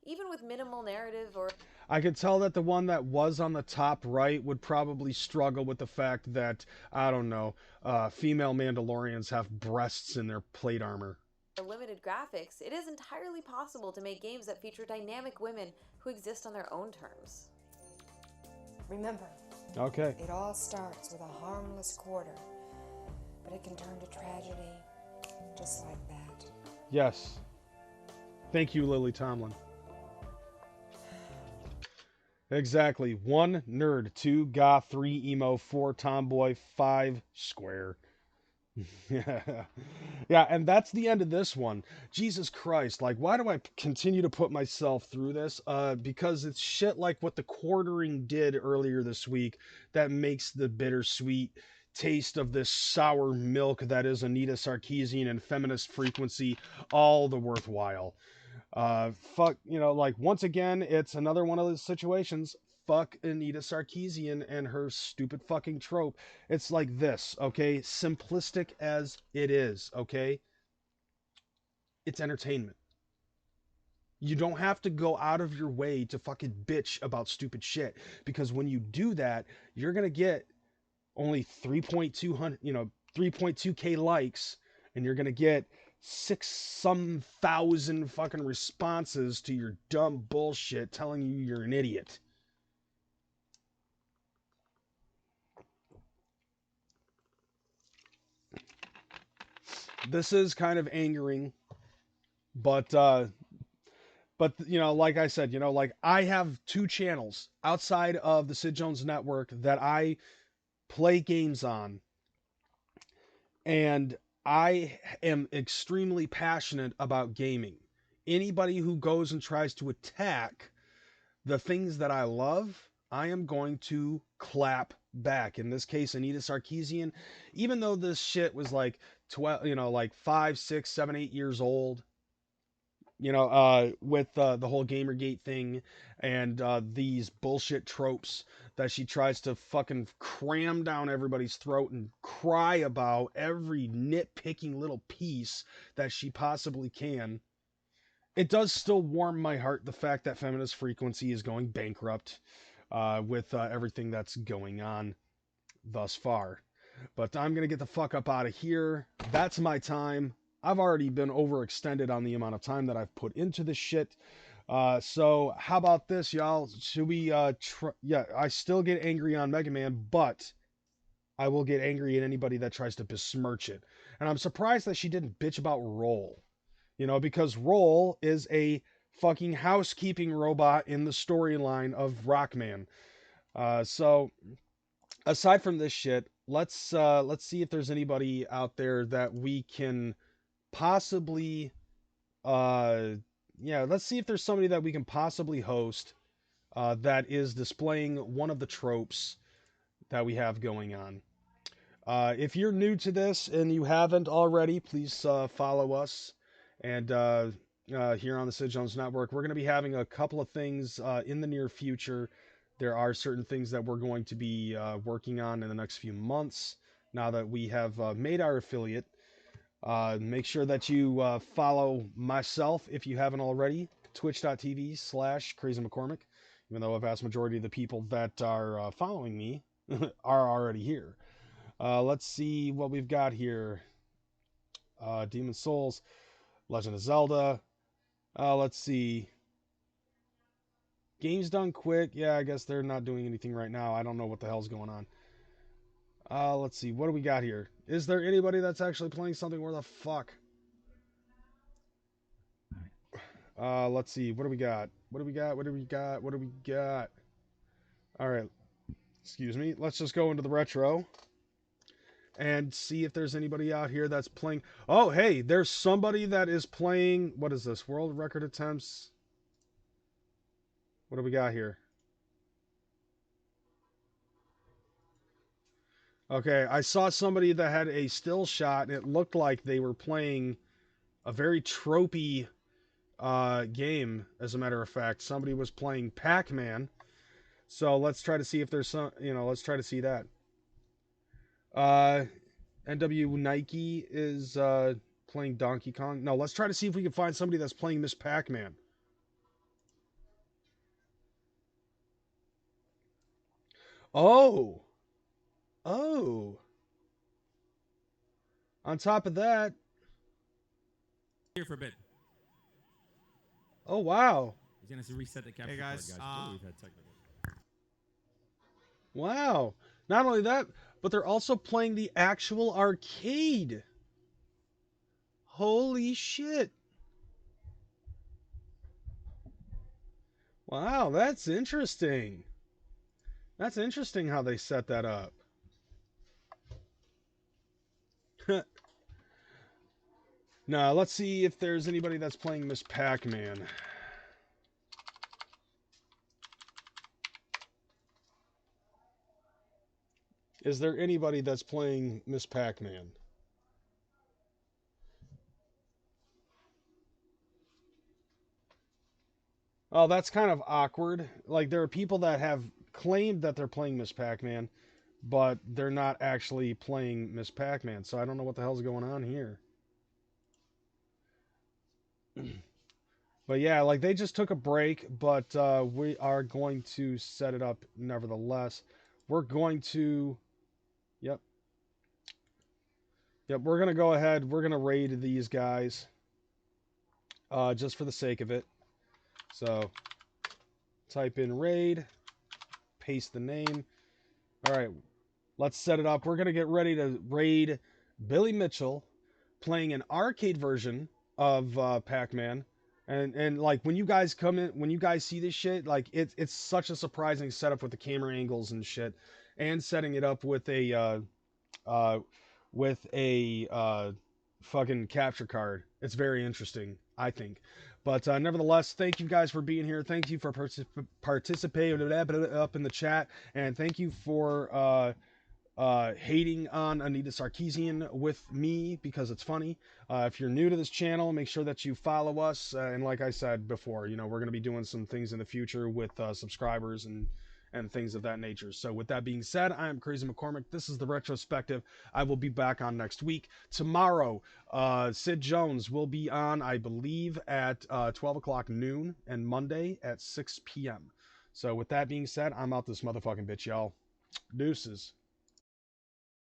Even with minimal narrative or... I could tell that the one that was on the top right would probably struggle with the fact that, I don't know, female Mandalorians have breasts in their plate armor. Limited graphics, it is entirely possible to make games that feature dynamic women who exist on their own terms. Remember, okay, it all starts with a harmless quarter, but it can turn to tragedy just like that. Yes. Thank you, Lily Tomlin. Exactly. 1 nerd, 2 goth, 3 emo, 4 tomboy, 5 square. Yeah. Yeah, and that's the end of this one. Jesus Christ, like, why do I continue to put myself through this? Because it's shit like what the quartering did earlier this week that makes the bittersweet taste of this sour milk that is Anita Sarkeesian and Feminist Frequency all the worthwhile. Fuck, like, once again, it's another one of those situations. Fuck Anita Sarkeesian and her stupid fucking trope. It's like this, okay? Simplistic as it is, okay? It's entertainment. You don't have to go out of your way to fucking bitch about stupid shit, because when you do that, you're gonna get only 3.2k likes, and you're gonna get 6,000 fucking responses to your dumb bullshit telling you you're an idiot. This is kind of angering, but like I said, like, I have 2 channels outside of the Sid Jones Network that I play games on, and I am extremely passionate about gaming. Anybody who goes and tries to attack the things that I love, I am going to clap back. In this case, Anita Sarkeesian, even though this shit was like 12, like 5, 6, 7, 8 years old, with the whole Gamergate thing and these bullshit tropes that she tries to fucking cram down everybody's throat and cry about every nitpicking little piece that she possibly can. It does still warm my heart, the fact that Feminist Frequency is going bankrupt with everything that's going on thus far. But I'm going to get the fuck up out of here. That's my time. I've already been overextended on the amount of time that I've put into this shit. So how about this, y'all? Should we yeah, I still get angry on Mega Man, but I will get angry at anybody that tries to besmirch it. And I'm surprised that she didn't bitch about Roll. Because Roll is a fucking housekeeping robot in the storyline of Rockman. So aside from this shit, let's see if there's anybody out there that we can possibly let's see if there's somebody that we can possibly host that is displaying one of the tropes that we have going on. If you're new to this and you haven't already, please follow us. And here on the Sid Jones Network, we're going to be having a couple of things in the near future. There are certain things that we're going to be working on in the next few months now that we have made our affiliate. Make sure that you follow myself if you haven't already, twitch.tv/CrazyMcCormick, even though a vast majority of the people that are following me are already here. Let's see what we've got here. Demon Souls, Legend of Zelda. Let's see. Games done quick. Yeah, I guess they're not doing anything right now. I don't know what the hell's going on. Let's see. What do we got here? Is there anybody that's actually playing something? Where the fuck? Let's see. What do we got? What do we got? What do we got? What do we got? All right. Excuse me. Let's just go into the retro and see if there's anybody out here that's playing. Oh, hey, there's somebody that is playing. What is this? World record attempts. What do we got here? Okay, I saw somebody that had a still shot, and it looked like they were playing a very tropey game, as a matter of fact. Somebody was playing Pac-Man. So let's try to see if there's some, let's try to see that. NW Nike is playing Donkey Kong. No, let's try to see if we can find somebody that's playing Miss Pac-Man. Oh. Oh. On top of that. Here for a bit. Oh, wow. He's going to reset the capture card, guys. We've had technical. Wow. Not only that, but they're also playing the actual arcade. Holy shit. Wow, that's interesting. That's interesting how they set that up. Now, let's see if there's anybody that's playing Miss Pac-Man. Is there anybody that's playing Miss Pac-Man? Oh, that's kind of awkward. Like, there are people that have claimed that they're playing Miss Pac-Man, but they're not actually playing Miss Pac-Man, so I don't know what the hell's going on here. But yeah, like, they just took a break, but we are going to set it up nevertheless. We're going to... Yep. Yep, we're going to go ahead. We're going to raid these guys. Just for the sake of it. So, type in raid. Paste the name. Alright, let's set it up. We're going to get ready to raid Billy Mitchell playing an arcade version of Pac-Man. And like, when you guys come in, when you guys see this shit, like, it's such a surprising setup with the camera angles and shit. And setting it up with a fucking capture card. It's very interesting, I think. But nevertheless, thank you guys for being here. Thank you for participating up in the chat, and thank you for hating on Anita Sarkeesian with me because it's funny. If you're new to this channel, make sure that you follow us. And like I said before, you know, we're going to be doing some things in the future with subscribers and things of that nature. So with that being said, I am Crazy McCormick. This is the Retrospective. I will be back on next week. Tomorrow, Sid Jones will be on, I believe, at 12 o'clock noon, and Monday at 6 p.m. So with that being said, I'm out this motherfucking bitch, y'all. Deuces.